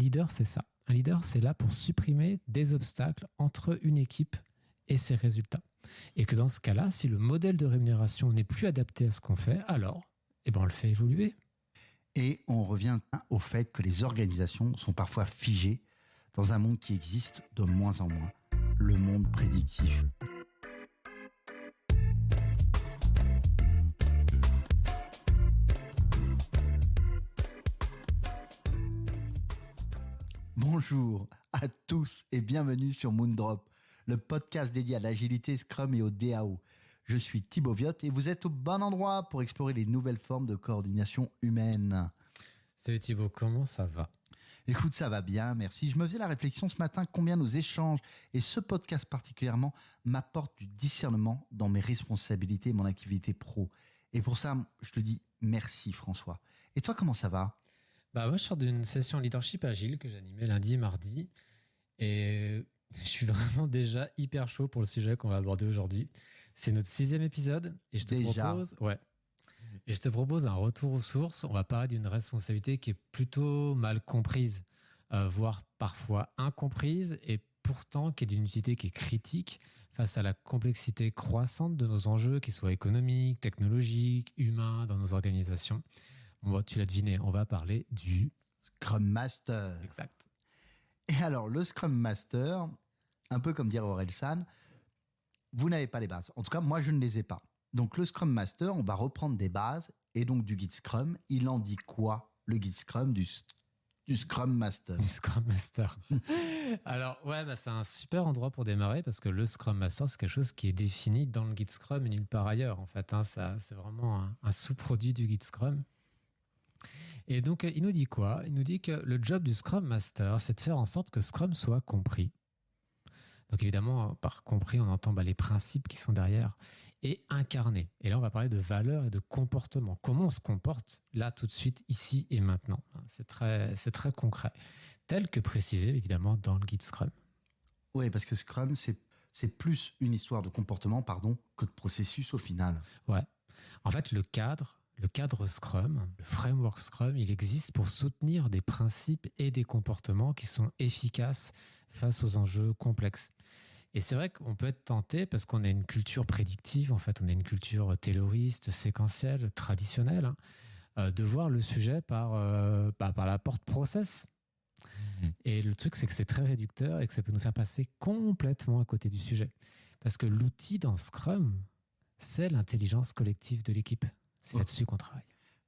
leader, c'est ça. Un leader, c'est là pour supprimer des obstacles entre une équipe et ses résultats. Et que dans ce cas-là, si le modèle de rémunération n'est plus adapté à ce qu'on fait, alors, on le fait évoluer. Et on revient au fait que les organisations sont parfois figées dans un monde qui existe de moins en moins, le monde prédictif. Bonjour à tous et bienvenue sur Moondrop, le podcast dédié à l'agilité Scrum et au DAO. Je suis Thibaut Viotte et vous êtes au bon endroit pour explorer les nouvelles formes de coordination humaine. Salut Thibaut, comment ça va ? Écoute, ça va bien, merci. Je me faisais la réflexion ce matin combien nos échanges, et ce podcast particulièrement, m'apportent du discernement dans mes responsabilités et mon activité pro. Et pour ça, je te dis merci François. Et toi, comment ça va ? Moi, je sors d'une session leadership agile que j'animais lundi et mardi. Et je suis vraiment déjà hyper chaud pour le sujet qu'on va aborder aujourd'hui. C'est notre 6e épisode. Et je te propose un retour aux sources. On va parler d'une responsabilité qui est plutôt mal comprise, voire parfois incomprise, et pourtant qui est d'une utilité qui est critique face à la complexité croissante de nos enjeux, qu'ils soient économiques, technologiques, humains, dans nos organisations. Bon, tu l'as deviné, on va parler du Scrum Master. Exact. Et alors, le Scrum Master, un peu comme dire Orelsan, vous n'avez pas les bases. En tout cas, moi, je ne les ai pas. Donc, le Scrum Master, on va reprendre des bases et donc du guide Scrum. Il en dit quoi, le guide Scrum du Scrum Master? Du Scrum Master. Alors, c'est un super endroit pour démarrer parce que le Scrum Master, c'est quelque chose qui est défini dans le guide Scrum et nulle part ailleurs. En fait, ça, c'est vraiment un sous-produit du guide Scrum. Et donc, il nous dit quoi ? Il nous dit que le job du Scrum Master, c'est de faire en sorte que Scrum soit compris. Donc évidemment, par compris, on entend les principes qui sont derrière, et incarné. Et là, on va parler de valeurs et de comportement. Comment on se comporte là, tout de suite, ici et maintenant. C'est très concret. Tel que précisé, évidemment, dans le guide Scrum. Oui, parce que Scrum, c'est plus une histoire de comportement, que de processus au final. Ouais. En fait, le cadre Scrum, le framework Scrum, il existe pour soutenir des principes et des comportements qui sont efficaces face aux enjeux complexes. Et c'est vrai qu'on peut être tenté, parce qu'on a une culture prédictive, en fait, on a une culture tayloriste, séquentielle, traditionnelle, de voir le sujet par la porte process. Et le truc, c'est que c'est très réducteur et que ça peut nous faire passer complètement à côté du sujet. Parce que l'outil dans Scrum, c'est l'intelligence collective de l'équipe. C'est là-dessus qu'on travaille.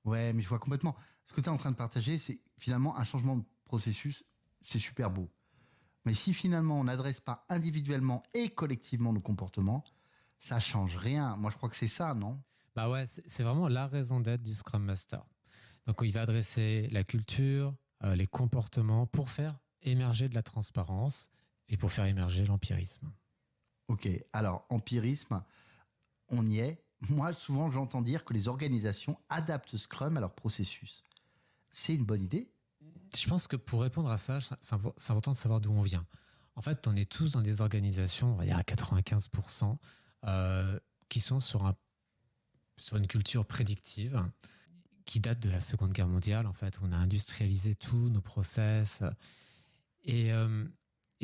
Ouais, mais je vois complètement. Ce que tu es en train de partager, c'est finalement un changement de processus, c'est super beau. Mais si finalement on n'adresse pas individuellement et collectivement nos comportements, ça change rien. Moi, je crois que c'est ça, non ? C'est vraiment la raison d'être du Scrum Master. Donc, il va adresser la culture, les comportements pour faire émerger de la transparence et pour faire émerger l'empirisme. Ok, alors, empirisme, on y est. Moi, souvent, j'entends dire que les organisations adaptent Scrum à leur processus. C'est une bonne idée ? Je pense que pour répondre à ça, c'est important de savoir d'où on vient. En fait, on est tous dans des organisations, on va dire à 95%, qui sont sur une culture prédictive qui date de la Seconde Guerre mondiale. En fait, on a industrialisé tous nos process. Et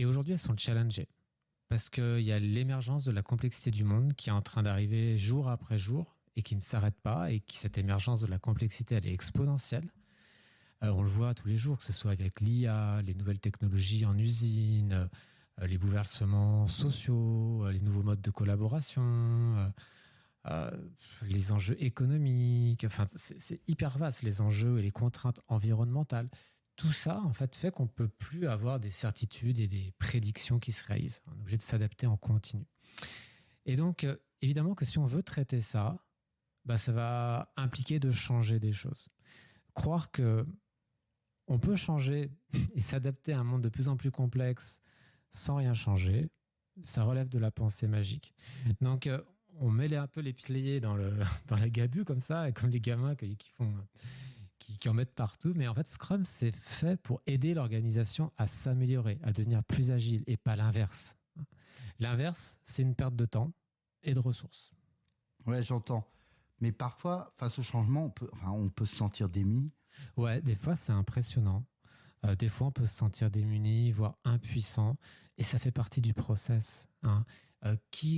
aujourd'hui, elles sont challengées. Parce qu'il y a l'émergence de la complexité du monde qui est en train d'arriver jour après jour et qui ne s'arrête pas. Et cette émergence de la complexité, elle est exponentielle. On le voit tous les jours, que ce soit avec l'IA, les nouvelles technologies en usine, les bouleversements sociaux, les nouveaux modes de collaboration, les enjeux économiques. Enfin, c'est hyper vaste, les enjeux et les contraintes environnementales. Tout ça, en fait qu'on ne peut plus avoir des certitudes et des prédictions qui se réalisent. On est obligé de s'adapter en continu. Et donc, évidemment que si on veut traiter ça, ça va impliquer de changer des choses. Croire que on peut changer et s'adapter à un monde de plus en plus complexe sans rien changer, ça relève de la pensée magique. Donc, on met un peu les piliers dans la gadoue comme ça, comme les gamins qui en mettent partout. Mais en fait, Scrum, c'est fait pour aider l'organisation à s'améliorer, à devenir plus agile et pas l'inverse. L'inverse, c'est une perte de temps et de ressources. Ouais, j'entends. Mais parfois, face au changement, on peut se sentir démuni. Ouais, des fois, c'est impressionnant. Des fois, on peut se sentir démuni, voire impuissant, et ça fait partie du process. Hein.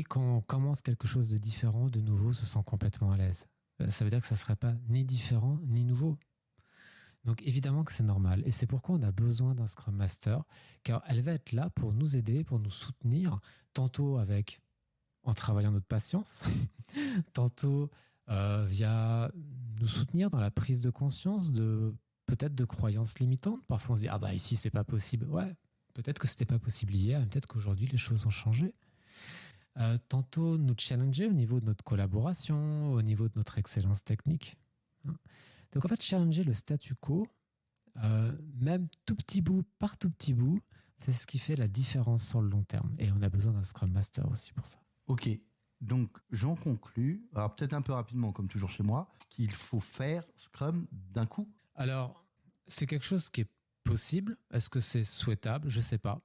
Quand on commence quelque chose de différent, de nouveau, se sent complètement à l'aise. Ça veut dire que ça ne serait pas ni différent ni nouveau. Donc évidemment que c'est normal. Et c'est pourquoi on a besoin d'un Scrum Master, car elle va être là pour nous aider, pour nous soutenir, tantôt en travaillant notre patience, tantôt via nous soutenir dans la prise de conscience peut-être de croyances limitantes. Parfois on se dit, ah bah ici c'est pas possible. Ouais, peut-être que c'était pas possible hier, mais peut-être qu'aujourd'hui les choses ont changé. Tantôt nous challenger au niveau de notre collaboration, au niveau de notre excellence technique. Donc en fait, challenger le statu quo, même tout petit bout par tout petit bout, c'est ce qui fait la différence sur le long terme. Et on a besoin d'un Scrum Master aussi pour ça. Ok, donc j'en conclus, alors peut-être un peu rapidement comme toujours chez moi, qu'il faut faire Scrum d'un coup. Alors, c'est quelque chose qui est possible. Est-ce que c'est souhaitable? Je ne sais pas.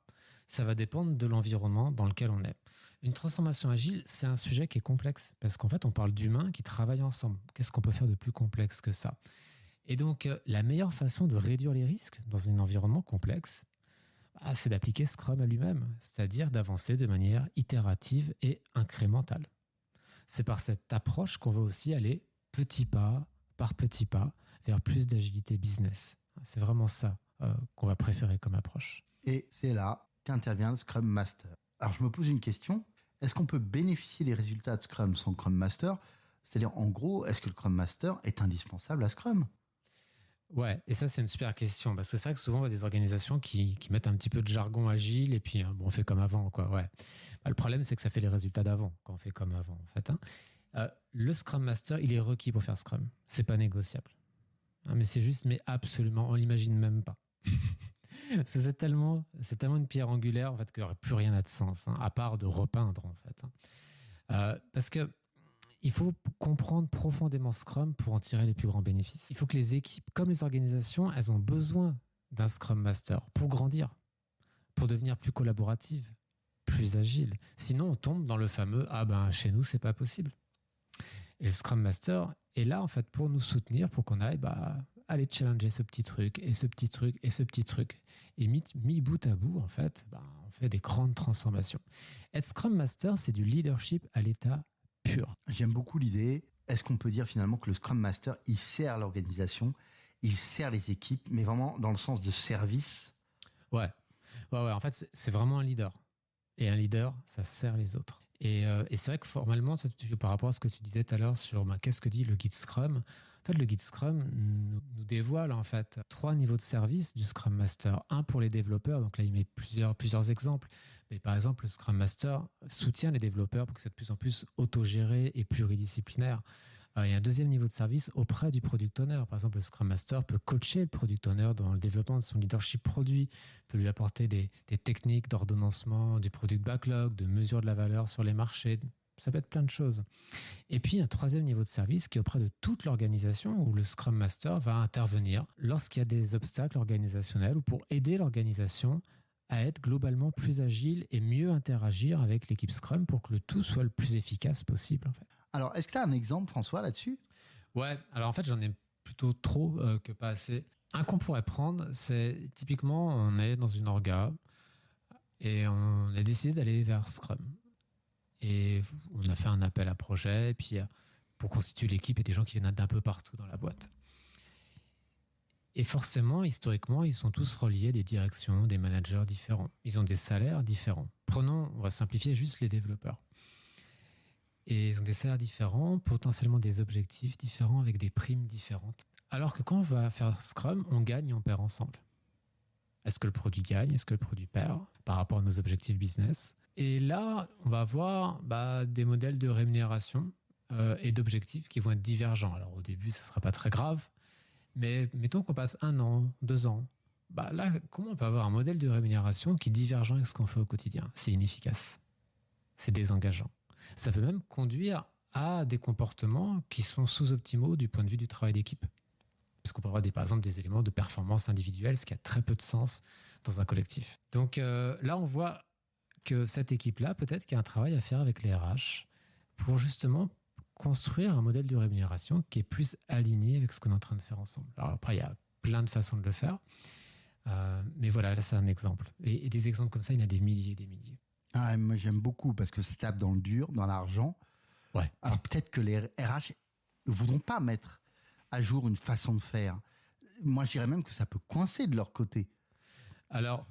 Ça va dépendre de l'environnement dans lequel on est. Une transformation agile, c'est un sujet qui est complexe parce qu'en fait, on parle d'humains qui travaillent ensemble. Qu'est-ce qu'on peut faire de plus complexe que ça? Et donc, la meilleure façon de réduire les risques dans un environnement complexe, c'est d'appliquer Scrum à lui-même, c'est-à-dire d'avancer de manière itérative et incrémentale. C'est par cette approche qu'on va aussi aller petit pas par petit pas vers plus d'agilité business. C'est vraiment ça qu'on va préférer comme approche. Et c'est là qu'intervient le Scrum Master. Alors je me pose une question, est-ce qu'on peut bénéficier des résultats de Scrum sans Scrum Master? C'est-à-dire en gros, est-ce que le Scrum Master est indispensable à Scrum? Ouais, et ça c'est une super question, parce que c'est vrai que souvent il y a des organisations qui mettent un petit peu de jargon agile et puis bon, on fait comme avant, quoi. Ouais. Le problème c'est que ça fait les résultats d'avant quand on fait comme avant, en fait. Hein. Le Scrum Master, il est requis pour faire Scrum, c'est pas négociable. Mais c'est juste, mais absolument, on l'imagine même pas. c'est tellement une pierre angulaire en fait qu'il n'y aurait plus rien à de sens, à part de repeindre en fait. Parce que il faut comprendre profondément Scrum pour en tirer les plus grands bénéfices. Il faut que les équipes, comme les organisations, elles ont besoin d'un Scrum Master pour grandir, pour devenir plus collaboratives, plus agiles. Sinon, on tombe dans le fameux « Ah ben, chez nous, c'est pas possible ». Et le Scrum Master est là, en fait, pour nous soutenir, pour qu'on aille aller challenger ce petit truc, et ce petit truc, et ce petit truc. Et mis bout à bout, en fait, on fait des grandes transformations. Être Scrum Master, c'est du leadership à l'état pur. J'aime beaucoup l'idée. Est-ce qu'on peut dire finalement que le Scrum Master, il sert l'organisation, il sert les équipes, mais vraiment dans le sens de service? Ouais. En fait, c'est vraiment un leader. Et un leader, ça sert les autres. Et c'est vrai que formellement, par rapport à ce que tu disais tout à l'heure sur qu'est-ce que dit le guide Scrum, en fait, le guide Scrum nous dévoile en fait 3 niveaux de service du Scrum Master. Un pour les développeurs, donc là il met plusieurs exemples. Mais par exemple, le Scrum Master soutient les développeurs pour que c'est de plus en plus autogéré et pluridisciplinaire. Il y a un deuxième niveau de service auprès du Product Owner. Par exemple, le Scrum Master peut coacher le Product Owner dans le développement de son leadership produit, peut lui apporter des techniques d'ordonnancement, du product backlog, de mesure de la valeur sur les marchés. Ça peut être plein de choses. Et puis, un troisième niveau de service qui est auprès de toute l'organisation où le Scrum Master va intervenir lorsqu'il y a des obstacles organisationnels ou pour aider l'organisation à être globalement plus agile et mieux interagir avec l'équipe Scrum pour que le tout soit le plus efficace possible, en fait. Alors, est-ce que tu as un exemple, François, là-dessus? Ouais, alors en fait, j'en ai plutôt trop que pas assez. Un qu'on pourrait prendre, c'est typiquement, on est dans une orga et on a décidé d'aller vers Scrum. Et on a fait un appel à projet, et puis pour constituer l'équipe, il y a des gens qui viennent d'un peu partout dans la boîte. Et forcément, historiquement, ils sont tous reliés à des directions, des managers différents. Ils ont des salaires différents. Prenons, on va simplifier, juste les développeurs. Et ils ont des salaires différents, potentiellement des objectifs différents avec des primes différentes. Alors que quand on va faire Scrum, on gagne et on perd ensemble. Est-ce que le produit gagne? Est-ce que le produit perd par rapport à nos objectifs business? Et là, on va avoir des modèles de rémunération et d'objectifs qui vont être divergents. Alors au début, ça ne sera pas très grave, mais mettons qu'on passe 1 an, 2 ans. Là, comment on peut avoir un modèle de rémunération qui est divergent avec ce qu'on fait au quotidien? C'est inefficace. C'est désengageant. Ça peut même conduire à des comportements qui sont sous-optimaux du point de vue du travail d'équipe. Parce qu'on peut avoir par exemple des éléments de performance individuelle, ce qui a très peu de sens dans un collectif. Donc là, on voit que cette équipe-là, peut-être qu'il y a un travail à faire avec les RH pour justement construire un modèle de rémunération qui est plus aligné avec ce qu'on est en train de faire ensemble. Alors après, il y a plein de façons de le faire. Mais voilà, là, c'est un exemple. Et des exemples comme ça, il y en a des milliers et des milliers. Ah, moi, j'aime beaucoup parce que ça tape dans le dur, dans l'argent. Ouais. Alors peut-être que les RH ne voudront pas mettre à jour une façon de faire. Moi, je dirais même que ça peut coincer de leur côté. Alors,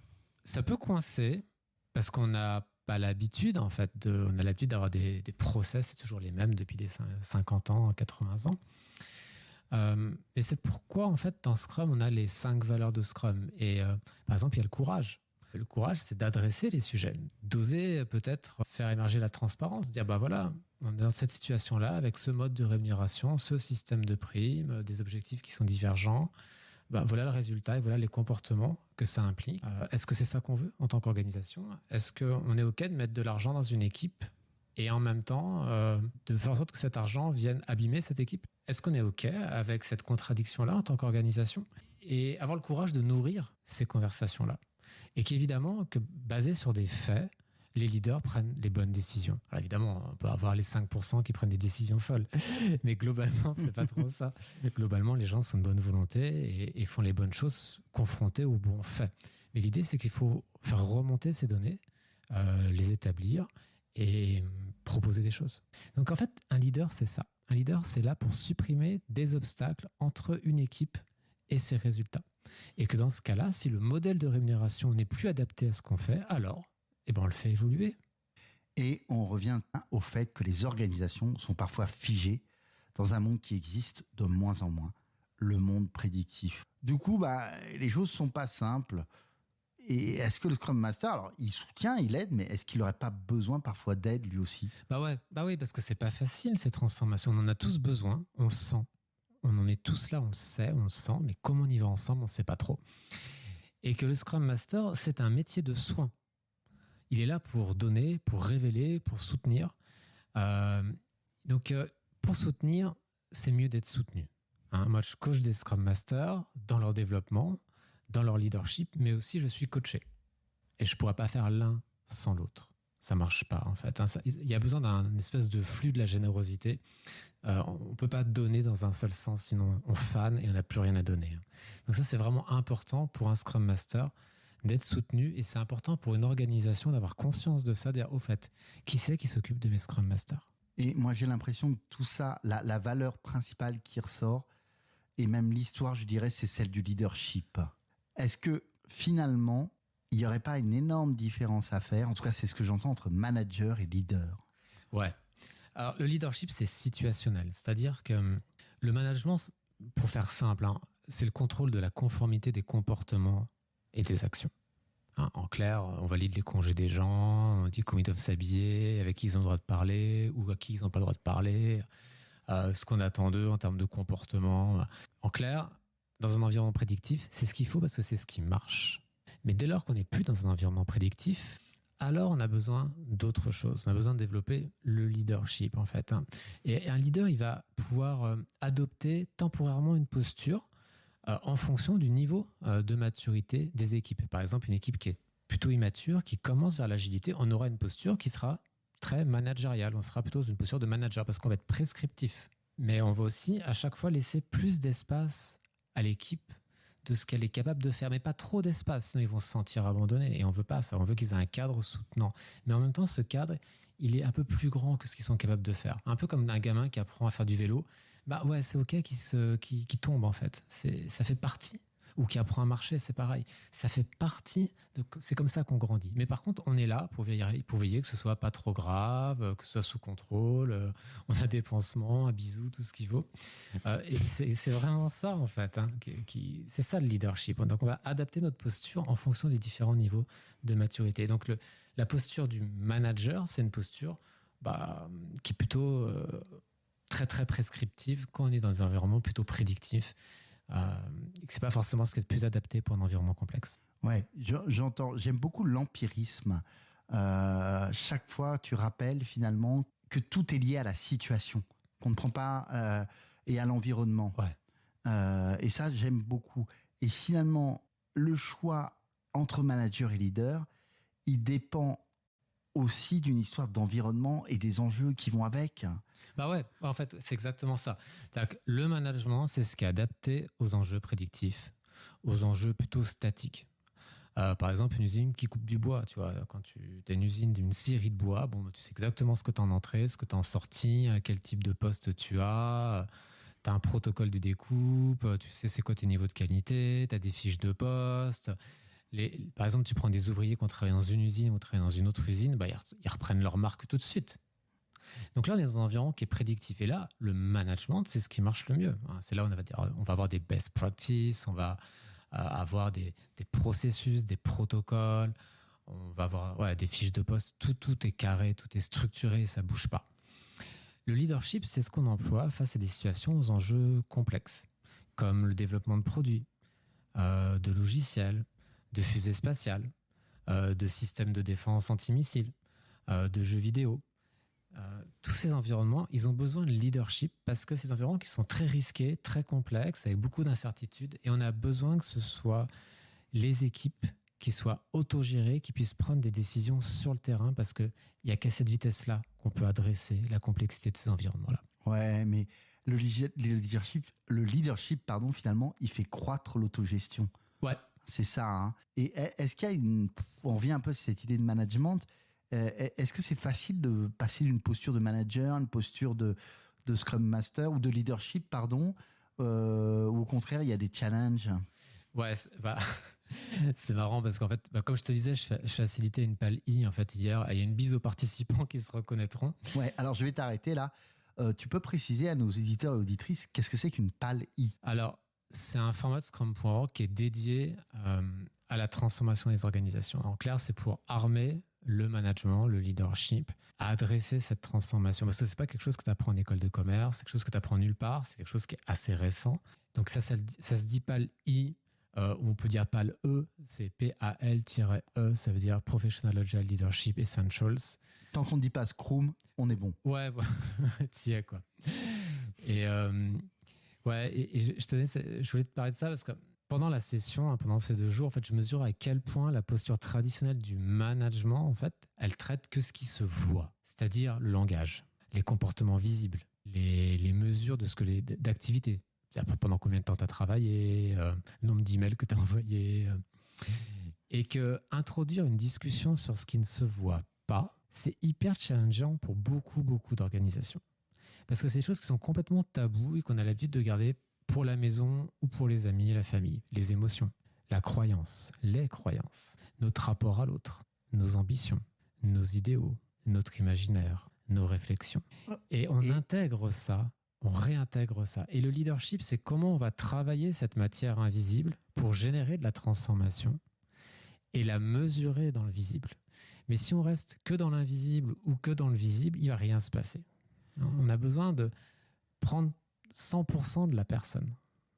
ça peut coincer parce qu'on n'a pas l'habitude, en fait, on a l'habitude d'avoir des process, c'est toujours les mêmes depuis des 50 ans, 80 ans. Et c'est pourquoi, en fait, dans Scrum, on a les 5 valeurs de Scrum. Et par exemple, il y a le courage. Le courage, c'est d'adresser les sujets, d'oser peut-être faire émerger la transparence, dire, bah voilà, on est dans cette situation-là, avec ce mode de rémunération, ce système de primes, des objectifs qui sont divergents. Ben, voilà le résultat et voilà les comportements que ça implique. Est-ce que c'est ça qu'on veut en tant qu'organisation? Est-ce qu'on est OK de mettre de l'argent dans une équipe et en même temps de faire en sorte que cet argent vienne abîmer cette équipe? Est-ce qu'on est OK avec cette contradiction-là en tant qu'organisation? Et avoir le courage de nourrir ces conversations-là. Et qu'évidemment, que basé sur des faits, les leaders prennent les bonnes décisions. Alors évidemment, on peut avoir les 5% qui prennent des décisions folles, mais globalement, c'est pas trop ça. Globalement, les gens sont de bonne volonté et font les bonnes choses confrontés aux bons faits. Mais l'idée, c'est qu'il faut faire remonter ces données, les établir et proposer des choses. Donc en fait, un leader, c'est ça. Un leader, c'est là pour supprimer des obstacles entre une équipe et ses résultats. Et que dans ce cas-là, si le modèle de rémunération n'est plus adapté à ce qu'on fait, alors on le fait évoluer. Et on revient au fait que les organisations sont parfois figées dans un monde qui existe de moins en moins, le monde prédictif. Du coup, les choses ne sont pas simples. Et est-ce que le Scrum Master, alors il soutient, il aide, mais est-ce qu'il n'aurait pas besoin parfois d'aide lui aussi? Bah oui, parce que c'est pas facile ces transformations. On en a tous besoin, on le sent. On en est tous là, on le sait, on le sent, mais comment on y va ensemble, on ne sait pas trop. Et que le Scrum Master, c'est un métier de soin. Il est là pour donner, pour révéler, pour soutenir. Donc, pour soutenir, c'est mieux d'être soutenu. Moi, je coach des Scrum Masters dans leur développement, dans leur leadership, mais aussi je suis coaché. Et je ne pourrais pas faire l'un sans l'autre. Ça ne marche pas, en fait. Il y a besoin d'un espèce de flux de la générosité. On ne peut pas donner dans un seul sens, sinon on fane et on n'a plus rien à donner. Donc ça, c'est vraiment important pour un Scrum Master d'être soutenu, et c'est important pour une organisation d'avoir conscience de ça, de dire, au fait, qui c'est qui s'occupe de mes Scrum Masters? Et moi, j'ai l'impression que tout ça, la valeur principale qui ressort, et même l'histoire, je dirais, c'est celle du leadership. Est-ce que finalement, il n'y aurait pas une énorme différence à faire? En tout cas, c'est ce que j'entends entre manager et leader. Ouais. Alors, le leadership, c'est situationnel. C'est-à-dire que le management, pour faire simple, c'est le contrôle de la conformité des comportements et des actions. En clair, on valide les congés des gens, on dit comment ils doivent s'habiller, avec qui ils ont le droit de parler ou à qui ils n'ont pas le droit de parler, ce qu'on attend d'eux en termes de comportement. En clair, dans un environnement prédictif, c'est ce qu'il faut parce que c'est ce qui marche. Mais dès lors qu'on n'est plus dans un environnement prédictif, alors on a besoin d'autre chose. On a besoin de développer le leadership, en fait. Et un leader, il va pouvoir adopter temporairement une posture en fonction du niveau de maturité des équipes. Par exemple, une équipe qui est plutôt immature, qui commence vers l'agilité, on aura une posture qui sera très managériale. On sera plutôt dans une posture de manager parce qu'on va être prescriptif. Mais on va aussi à chaque fois laisser plus d'espace à l'équipe de ce qu'elle est capable de faire, mais pas trop d'espace, sinon ils vont se sentir abandonnés. Et on veut pas ça, on veut qu'ils aient un cadre soutenant. Mais en même temps, ce cadre, il est un peu plus grand que ce qu'ils sont capables de faire. Un peu comme un gamin qui apprend à faire du vélo. C'est OK qu'il tombe, en fait. Ça fait partie. Ou qui apprend à marcher, c'est pareil. Ça fait partie, c'est comme ça qu'on grandit. Mais par contre, on est là pour veiller que ce soit pas trop grave, que ce soit sous contrôle. On a des pansements, un bisou, tout ce qu'il faut. Et c'est vraiment ça, en fait. C'est ça le leadership. Donc, on va adapter notre posture en fonction des différents niveaux de maturité. Donc, la posture du manager, c'est une posture qui est plutôt très, très prescriptive quand on est dans un environnement plutôt prédictif. Et que c'est pas forcément ce qui est le plus adapté pour un environnement complexe. Ouais, j'entends. J'aime beaucoup l'empirisme. Chaque fois, tu rappelles finalement que tout est lié à la situation, qu'on ne prend pas et à l'environnement. Ouais. Et ça, j'aime beaucoup. Et finalement, le choix entre manager et leader, il dépend aussi d'une histoire d'environnement et des enjeux qui vont avec. En fait, c'est exactement ça. C'est-à-dire que le management, c'est ce qui est adapté aux enjeux prédictifs. aux enjeux plutôt statiques. Par exemple, une usine qui coupe du bois, tu vois, quand tu as une usine d'une série de bois, bon, tu sais exactement ce que tu as en entrée, ce que tu as en sortie, quel type de poste tu as, tu as un protocole de découpe, tu sais c'est quoi tes niveaux de qualité, tu as des fiches de poste. Par exemple, tu prends des ouvriers qui ont travaillé dans une usine ou travaillé dans une autre usine, bah, ils reprennent leur marque tout de suite. Donc là, on est dans un environnement qui est prédictif. Et là, le management, c'est ce qui marche le mieux. C'est là où on va avoir des best practices, on va avoir des processus, des protocoles, on va avoir des fiches de poste. Tout est carré, tout est structuré, ça ne bouge pas. Le leadership, c'est ce qu'on emploie face à des situations aux enjeux complexes, comme le développement de produits, de logiciels, de fusées spatiales, de systèmes de défense antimissile, de jeux vidéo. Tous ces environnements, ils ont besoin de leadership parce que ces environnements qui sont très risqués, très complexes, avec beaucoup d'incertitudes, et on a besoin que ce soit les équipes qui soient autogérées, qui puissent prendre des décisions sur le terrain, parce qu'il n'y a qu'à cette vitesse-là qu'on peut adresser la complexité de ces environnements-là. Ouais, mais le leadership, finalement, il fait croître l'autogestion. Ouais. C'est ça. Hein. Et est-ce qu'il y a on revient un peu sur cette idée de management. Est-ce que c'est facile de passer d'une posture de manager, une posture de Scrum Master ou de leadership, ou au contraire, il y a des challenges? Ouais, c'est marrant parce qu'en fait, comme je te disais, je facilitais une PAL I en fait, hier. Il y a une bise aux participants qui se reconnaîtront. Ouais, alors je vais t'arrêter là. Tu peux préciser à nos éditeurs et auditrices qu'est-ce que c'est qu'une PAL I? Alors, c'est un format de Scrum.org qui est dédié à la transformation des organisations. En clair, c'est pour armer le management, le leadership, à adresser cette transformation. Parce que c'est pas quelque chose que tu apprends en école de commerce, c'est quelque chose que tu apprends nulle part, c'est quelque chose qui est assez récent. Donc ça se dit PAL I, ou on peut dire PAL E, c'est PAL-E, ça veut dire Professional Agile Leadership Essentials. Tant qu'on ne dit pas Scrum, on est bon. Ouais, t'y es quoi. Et je voulais te parler de ça parce que pendant la session, pendant ces 2 jours, en fait, je mesure à quel point la posture traditionnelle du management, en fait, elle traite que ce qui se voit, c'est-à-dire le langage, les comportements visibles, les mesures de d'activité. Pendant combien de temps tu as travaillé, le nombre d'emails que tu as envoyés. Et que introduire une discussion sur ce qui ne se voit pas, c'est hyper challengeant pour beaucoup d'organisations. Parce que c'est des choses qui sont complètement tabous et qu'on a l'habitude de garder pour la maison ou pour les amis et la famille. Les émotions, la croyance, les croyances, notre rapport à l'autre, nos ambitions, nos idéaux, notre imaginaire, nos réflexions. Et on intègre ça, on réintègre ça. Et le leadership, c'est comment on va travailler cette matière invisible pour générer de la transformation et la mesurer dans le visible. Mais si on reste que dans l'invisible ou que dans le visible, il ne va rien se passer. On a besoin de prendre 100% de la personne.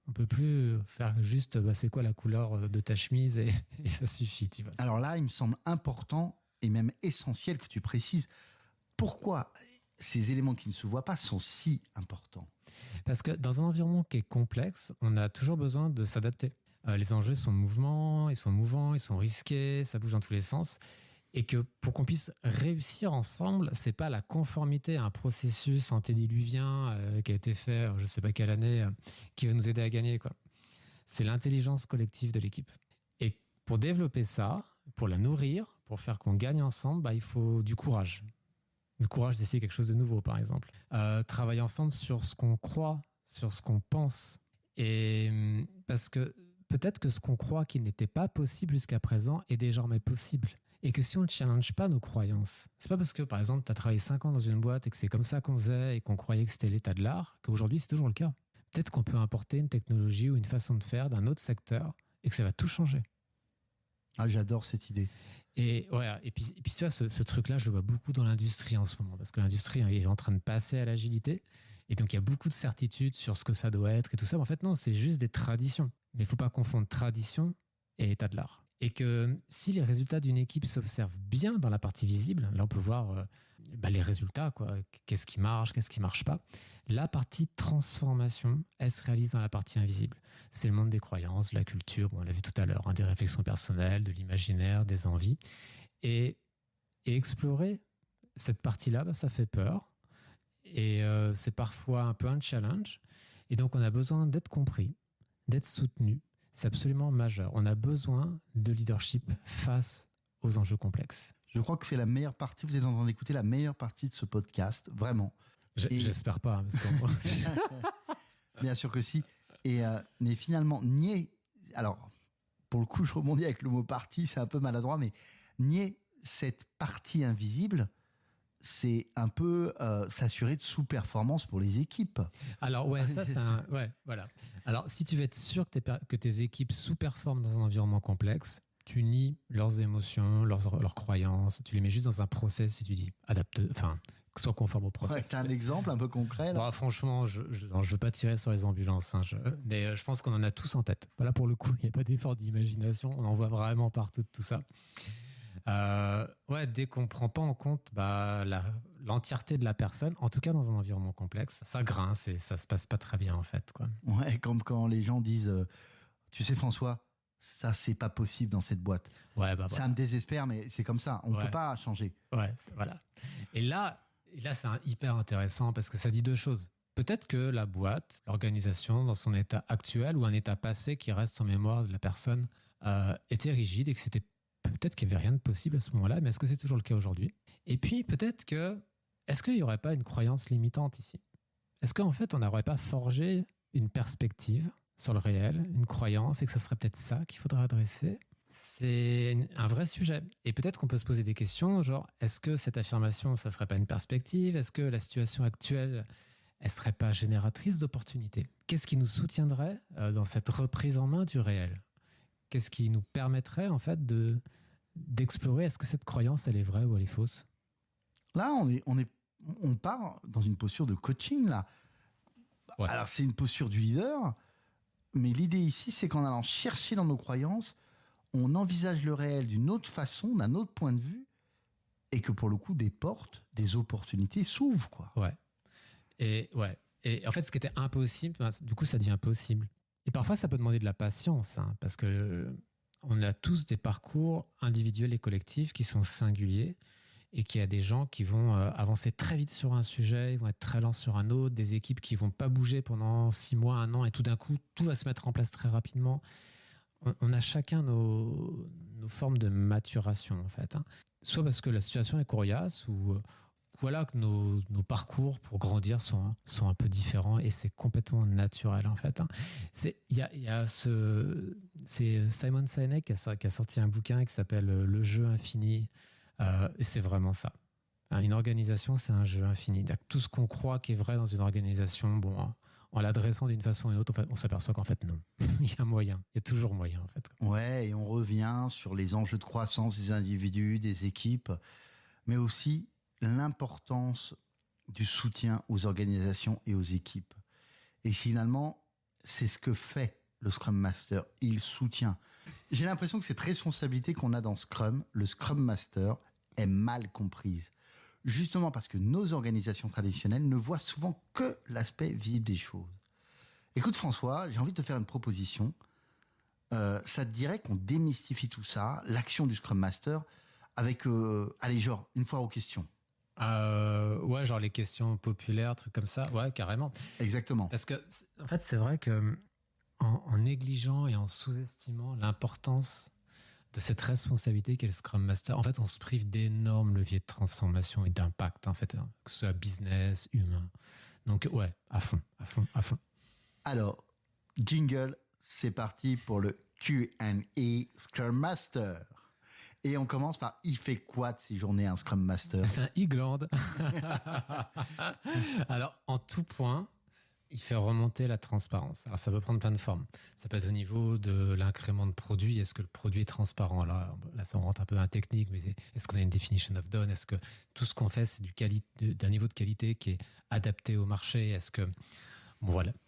On ne peut plus faire juste c'est quoi la couleur de ta chemise et ça suffit. Tu vois. Alors là, il me semble important et même essentiel que tu précises pourquoi ces éléments qui ne se voient pas sont si importants. Parce que dans un environnement qui est complexe, on a toujours besoin de s'adapter. Les enjeux sont mouvants, ils sont mouvants, ils sont risqués, ça bouge dans tous les sens. Et que pour qu'on puisse réussir ensemble, c'est pas la conformité à un processus antédiluvien qui a été fait, je sais pas quelle année, qui va nous aider à gagner, quoi. C'est l'intelligence collective de l'équipe. Et pour développer ça, pour la nourrir, pour faire qu'on gagne ensemble, il faut du courage. Le courage d'essayer quelque chose de nouveau, par exemple. Travailler ensemble sur ce qu'on croit, sur ce qu'on pense. Et parce que peut-être que ce qu'on croit qui n'était pas possible jusqu'à présent est désormais possible. Et que si on ne challenge pas nos croyances, c'est pas parce que, par exemple, tu as travaillé 5 ans dans une boîte et que c'est comme ça qu'on faisait et qu'on croyait que c'était l'état de l'art, qu'aujourd'hui, c'est toujours le cas. Peut-être qu'on peut importer une technologie ou une façon de faire d'un autre secteur et que ça va tout changer. Ah, j'adore cette idée. Et puis tu vois, ce truc-là, je le vois beaucoup dans l'industrie en ce moment, parce que l'industrie est en train de passer à l'agilité. Et donc, il y a beaucoup de certitudes sur ce que ça doit être et tout ça. Mais en fait, non, c'est juste des traditions. Mais il ne faut pas confondre tradition et état de l'art. Et que si les résultats d'une équipe s'observent bien dans la partie visible, là on peut voir les résultats, quoi. Qu'est-ce qui marche, qu'est-ce qui ne marche pas. La partie transformation, elle se réalise dans la partie invisible. C'est le monde des croyances, de la culture, on l'a vu tout à l'heure, des réflexions personnelles, de l'imaginaire, des envies. Et explorer cette partie-là, ça fait peur. Et c'est parfois un peu un challenge. Et donc on a besoin d'être compris, d'être soutenu. c'est absolument majeur. On a besoin de leadership face aux enjeux complexes. Je crois que c'est la meilleure partie, vous êtes en train d'écouter la meilleure partie de ce podcast, vraiment. J'espère pas. Parce Bien sûr que si. Mais finalement, nier... Alors, pour le coup, je rebondis avec le mot partie, c'est un peu maladroit, mais nier cette partie invisible, c'est un peu s'assurer de sous-performance pour les équipes. Alors ouais, ça c'est un... Ouais, voilà. Alors si tu veux être sûr que tes équipes sous-performent dans un environnement complexe, tu nies leurs émotions, leurs croyances, tu les mets juste dans un process et tu dis adapte, enfin, sois conforme au process. Ouais, c'est un exemple un peu concret là. Bon, franchement, je veux pas tirer sur les ambulances, hein, mais je pense qu'on en a tous en tête. Voilà, pour le coup, il n'y a pas d'effort d'imagination, on en voit vraiment partout de tout ça. Dès qu'on prend pas en compte l'entièreté de la personne, en tout cas dans un environnement complexe, ça grince et ça se passe pas très bien en fait, quoi. Ouais, comme quand les gens disent tu sais François, ça c'est pas possible dans cette boîte. Ouais, ça me désespère, mais c'est comme ça, on peut pas changer. Ouais, voilà. Et là c'est hyper intéressant parce que ça dit deux choses. Peut-être que la boîte, l'organisation dans son état actuel ou un état passé qui reste en mémoire de la personne était rigide et que c'était peut-être qu'il n'y avait rien de possible à ce moment-là, mais est-ce que c'est toujours le cas aujourd'hui? Et puis peut-être est-ce qu'il n'y aurait pas une croyance limitante ici? Est-ce qu'en fait on n'aurait pas forgé une perspective sur le réel, une croyance, et que ça serait peut-être ça qu'il faudrait adresser? C'est un vrai sujet. Et peut-être qu'on peut se poser des questions, genre, est-ce que cette affirmation, ça serait pas une perspective? Est-ce que la situation actuelle, elle serait pas génératrice d'opportunités? Qu'est-ce qui nous soutiendrait dans cette reprise en main du réel? Qu'est-ce qui nous permettrait, en fait, d'explorer est-ce que cette croyance, elle est vraie ou elle est fausse? Là, on part dans une posture de coaching, là. Ouais. Alors, c'est une posture du leader, mais l'idée ici, c'est qu'en allant chercher dans nos croyances, on envisage le réel d'une autre façon, d'un autre point de vue, et que pour le coup, des portes, des opportunités s'ouvrent, quoi. Ouais. Et en fait, ce qui était impossible, du coup, ça devient possible. Et parfois, ça peut demander de la patience, hein, parce que on a tous des parcours individuels et collectifs qui sont singuliers et qu'il y a des gens qui vont avancer très vite sur un sujet, ils vont être très lents sur un autre, des équipes qui vont pas bouger pendant 6 mois, 1 an, et tout d'un coup, tout va se mettre en place très rapidement. On a chacun nos formes de maturation, en fait, hein. Soit parce que la situation est coriace, ou voilà que nos parcours pour grandir sont un peu différents, et c'est complètement naturel, en fait, hein. C'est Simon Sinek qui a sorti un bouquin qui s'appelle Le jeu infini, et c'est vraiment ça. Une organisation, c'est un jeu infini. Tout ce qu'on croit qui est vrai dans une organisation, en l'adressant d'une façon ou d'une autre, on s'aperçoit qu'en fait, non. Il y a moyen. Il y a toujours moyen, en fait. Ouais, et on revient sur les enjeux de croissance des individus, des équipes, mais aussi l'importance du soutien aux organisations et aux équipes. Et finalement, c'est ce que fait le Scrum Master. Il soutient. J'ai l'impression que cette responsabilité qu'on a dans Scrum, le Scrum Master, est mal comprise. Justement parce que nos organisations traditionnelles ne voient souvent que l'aspect visible des choses. Écoute François, j'ai envie de te faire une proposition. Ça te dirait qu'on démystifie tout ça, l'action du Scrum Master, avec, genre, une fois aux questions. Ouais, genre les questions populaires, trucs comme ça. Ouais, carrément. Exactement. Parce que, en fait, c'est vrai que en négligeant et en sous-estimant l'importance de cette responsabilité qu'est le Scrum Master, en fait, on se prive d'énormes leviers de transformation et d'impact, en fait, hein, que ce soit business, humain. Donc, ouais, à fond. Alors, jingle, c'est parti pour le Q&A Scrum Master. Et on commence par, il fait quoi de ces journées, un Scrum Master? Il glande. Alors, en tout point, il fait remonter la transparence. Alors, ça peut prendre plein de formes. Ça peut être au niveau de l'incrément de produit. Est-ce que le produit est transparent? Là, ça rentre un peu dans la technique, mais est-ce qu'on a une definition of done? Est-ce que tout ce qu'on fait, c'est d'un niveau de qualité qui est adapté au marché? Est-ce que,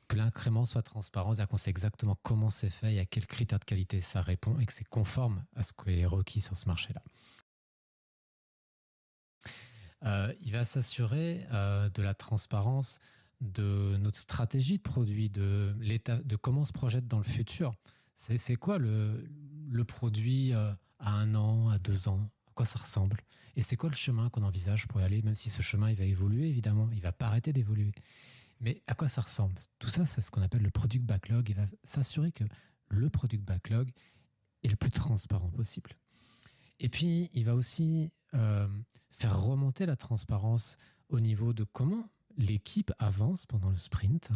que l'incrément soit transparent, c'est-à-dire qu'on sait exactement comment c'est fait et à quels critères de qualité ça répond et que c'est conforme à ce qui est requis sur ce marché-là. Il va s'assurer de la transparence de notre stratégie de produit, de comment on se projette dans le futur. C'est quoi le produit à 1 an, à 2 ans? À quoi ça ressemble? Et c'est quoi le chemin qu'on envisage pour y aller? Même si ce chemin, il va évoluer, évidemment. Il ne va pas arrêter d'évoluer. Mais à quoi ça ressemble? Tout ça, c'est ce qu'on appelle le product backlog. Il va s'assurer que le product backlog est le plus transparent possible. Et puis, il va aussi faire remonter la transparence au niveau de comment l'équipe avance pendant le sprint.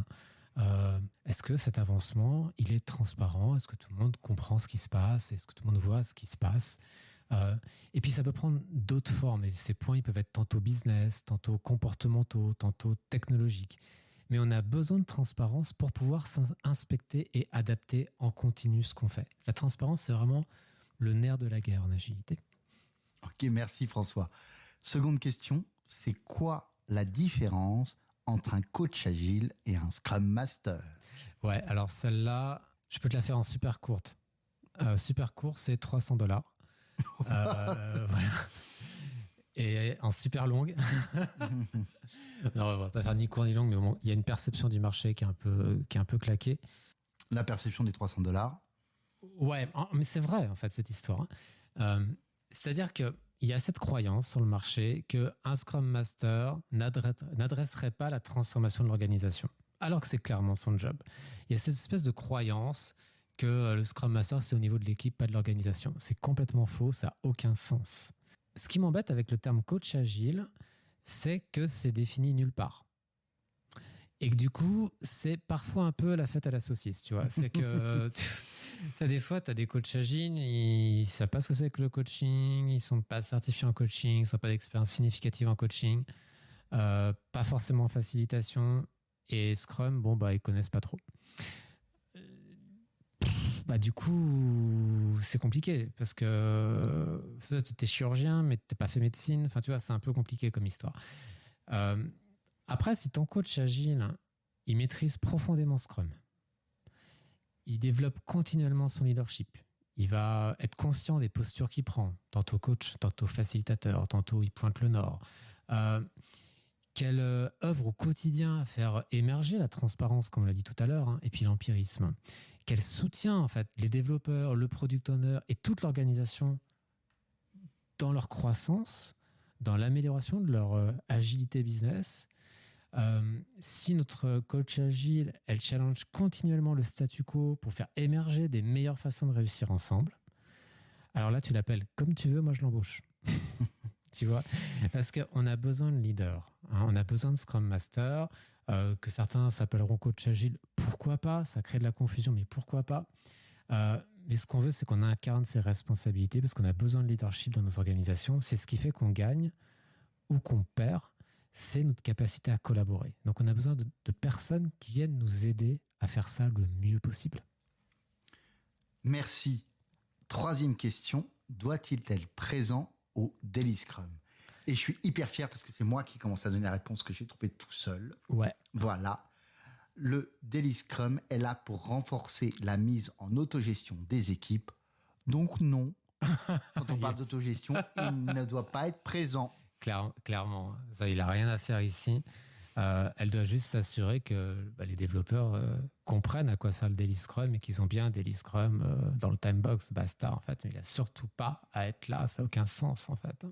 Est-ce que cet avancement, il est transparent? Est-ce que tout le monde comprend ce qui se passe? Est-ce que tout le monde voit ce qui se passe? Et puis, ça peut prendre d'autres formes. Et ces points, ils peuvent être tantôt business, tantôt comportementaux, tantôt technologiques. Mais on a besoin de transparence pour pouvoir inspecter et adapter en continu ce qu'on fait. La transparence, c'est vraiment le nerf de la guerre en agilité. Ok, merci François. Seconde question, c'est quoi la différence entre un coach agile et un Scrum Master? Ouais, alors celle-là, je peux te la faire en super courte. Super court, c'est $300. Voilà. Et en super longue, non, on va pas faire ni court ni longue, mais bon, il y a une perception du marché qui est un peu claquée. La perception des $300. Ouais, mais c'est vrai en fait cette histoire. C'est-à-dire qu'il y a cette croyance sur le marché qu'un Scrum Master n'adresserait pas la transformation de l'organisation, alors que c'est clairement son job. Il y a cette espèce de croyance que le Scrum Master, c'est au niveau de l'équipe, pas de l'organisation. C'est complètement faux, ça n'a aucun sens. Ce qui m'embête avec le terme coach agile, c'est que c'est défini nulle part. Et que du coup, c'est parfois un peu la fête à la saucisse, tu vois. C'est que des fois, tu as des coachs agiles, ils ne savent pas ce que c'est que le coaching, ils ne sont pas certifiés en coaching, ils ne sont pas d'expérience significative en coaching, pas forcément en facilitation. Et Scrum, bon, bah, ils ne connaissent pas trop. Bah, du coup, c'est compliqué parce que tu es chirurgien, mais tu n'as pas fait médecine. Enfin, tu vois, c'est un peu compliqué comme histoire. Après, si ton coach agile, il maîtrise profondément Scrum, il développe continuellement son leadership, il va être conscient des postures qu'il prend, tantôt coach, tantôt facilitateur, tantôt il pointe le nord, qu'elle œuvre au quotidien à faire émerger la transparence, comme on l'a dit tout à l'heure, hein, et puis l'empirisme, qu'elle soutient en fait les développeurs, le product owner et toute l'organisation dans leur croissance, dans l'amélioration de leur agilité business. Si notre coach agile, elle challenge continuellement le statu quo pour faire émerger des meilleures façons de réussir ensemble, alors là, tu l'appelles comme tu veux, moi je l'embauche. Tu vois, parce qu'on a besoin de leaders, hein, on a besoin de Scrum Master, que certains s'appelleront coach agile, pourquoi pas, ça crée de la confusion, mais pourquoi pas. Mais ce qu'on veut, c'est qu'on incarne ses responsabilités, parce qu'on a besoin de leadership dans nos organisations. C'est ce qui fait qu'on gagne ou qu'on perd, c'est notre capacité à collaborer. Donc on a besoin de personnes qui viennent nous aider à faire ça le mieux possible. Merci. Troisième question, doit-il être présent au Daily Scrum? Et je suis hyper fier parce que c'est moi qui commence à donner la réponse que j'ai trouvée tout seul. Ouais. Voilà. Le Daily Scrum est là pour renforcer la mise en autogestion des équipes. Donc non, quand on parle d'autogestion, il ne doit pas être présent. Clairement, ça, il n'a rien à faire ici. Elle doit juste s'assurer que les développeurs comprennent à quoi sert le Daily Scrum et qu'ils ont bien un Daily Scrum dans le timebox, basta en fait. Mais il n'a surtout pas à être là, ça n'a aucun sens en fait.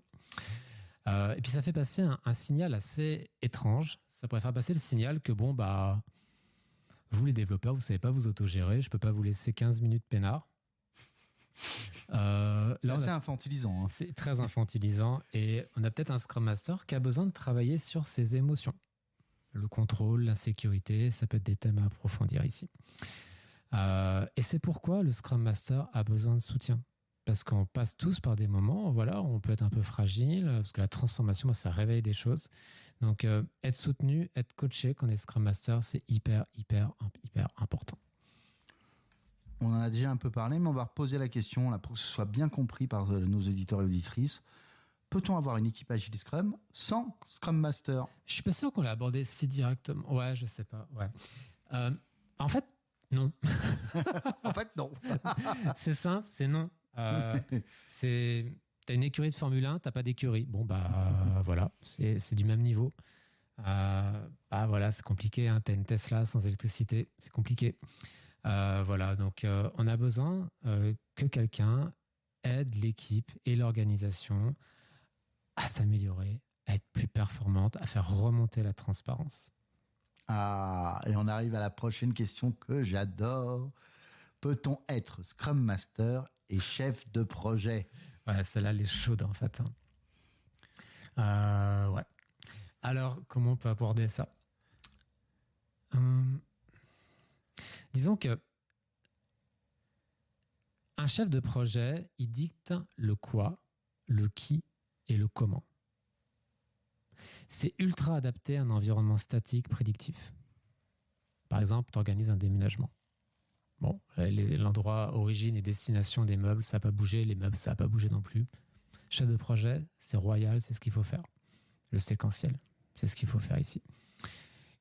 Et puis ça fait passer un signal assez étrange. Ça pourrait faire passer le signal que bon, bah, vous les développeurs, vous ne savez pas vous autogérer, je ne peux pas vous laisser 15 minutes peinard. C'est assez infantilisant. Hein. C'est très infantilisant et on a peut-être un Scrum Master qui a besoin de travailler sur ses émotions. Le contrôle, l'insécurité, ça peut être des thèmes à approfondir ici. Et c'est pourquoi le Scrum Master a besoin de soutien. Parce qu'on passe tous par des moments, voilà, on peut être un peu fragile, parce que la transformation, ça réveille des choses. Donc, être soutenu, être coaché quand on est Scrum Master, c'est hyper important. On en a déjà un peu parlé, mais on va reposer la question là, pour que ce soit bien compris par nos auditeurs et auditrices. Peut-on avoir une équipe Agile Scrum sans Scrum Master? Je suis pas sûr qu'on l'a abordé si directement. Ouais, je sais pas. Ouais. En fait, non. En fait, non. C'est simple, c'est non. T'as une écurie de Formule 1, t'as pas d'écurie. Bon, bah voilà, c'est du même niveau. Voilà, c'est compliqué. Hein. T'as une Tesla sans électricité, c'est compliqué. Voilà, donc on a besoin que quelqu'un aide l'équipe et l'organisation à s'améliorer, à être plus performante, à faire remonter la transparence. Et on arrive à la prochaine question que j'adore. Peut-on être Scrum Master et chef de projet? Ouais, celle-là, elle est chaude en fait. Ouais. Alors, comment on peut aborder ça? Disons que un chef de projet, il dicte le quoi, le qui et le comment. C'est ultra adapté à un environnement statique prédictif. Par exemple, tu organises un déménagement. Bon, l'endroit origine et destination des meubles, ça n'a pas bougé. Les meubles, ça n'a pas bougé non plus. Chef de projet, c'est royal, c'est ce qu'il faut faire. Le séquentiel, c'est ce qu'il faut faire ici.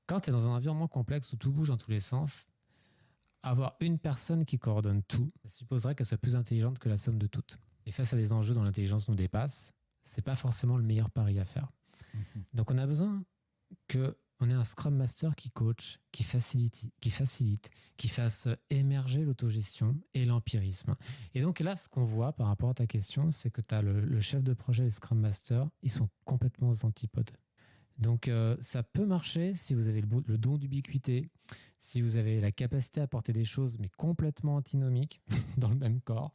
Quand tu es dans un environnement complexe où tout bouge dans tous les sens, avoir une personne qui coordonne tout, ça supposerait qu'elle soit plus intelligente que la somme de toutes. Et face à des enjeux dont l'intelligence nous dépasse, c'est pas forcément le meilleur pari à faire. Donc on a besoin qu'on ait un Scrum Master qui coach, qui facilite, qui fasse émerger l'autogestion et l'empirisme. Et donc là, ce qu'on voit par rapport à ta question, c'est que tu as le chef de projet et le Scrum Master, ils sont complètement aux antipodes. Donc ça peut marcher si vous avez le don d'ubiquité, si vous avez la capacité à porter des choses mais complètement antinomiques dans le même corps,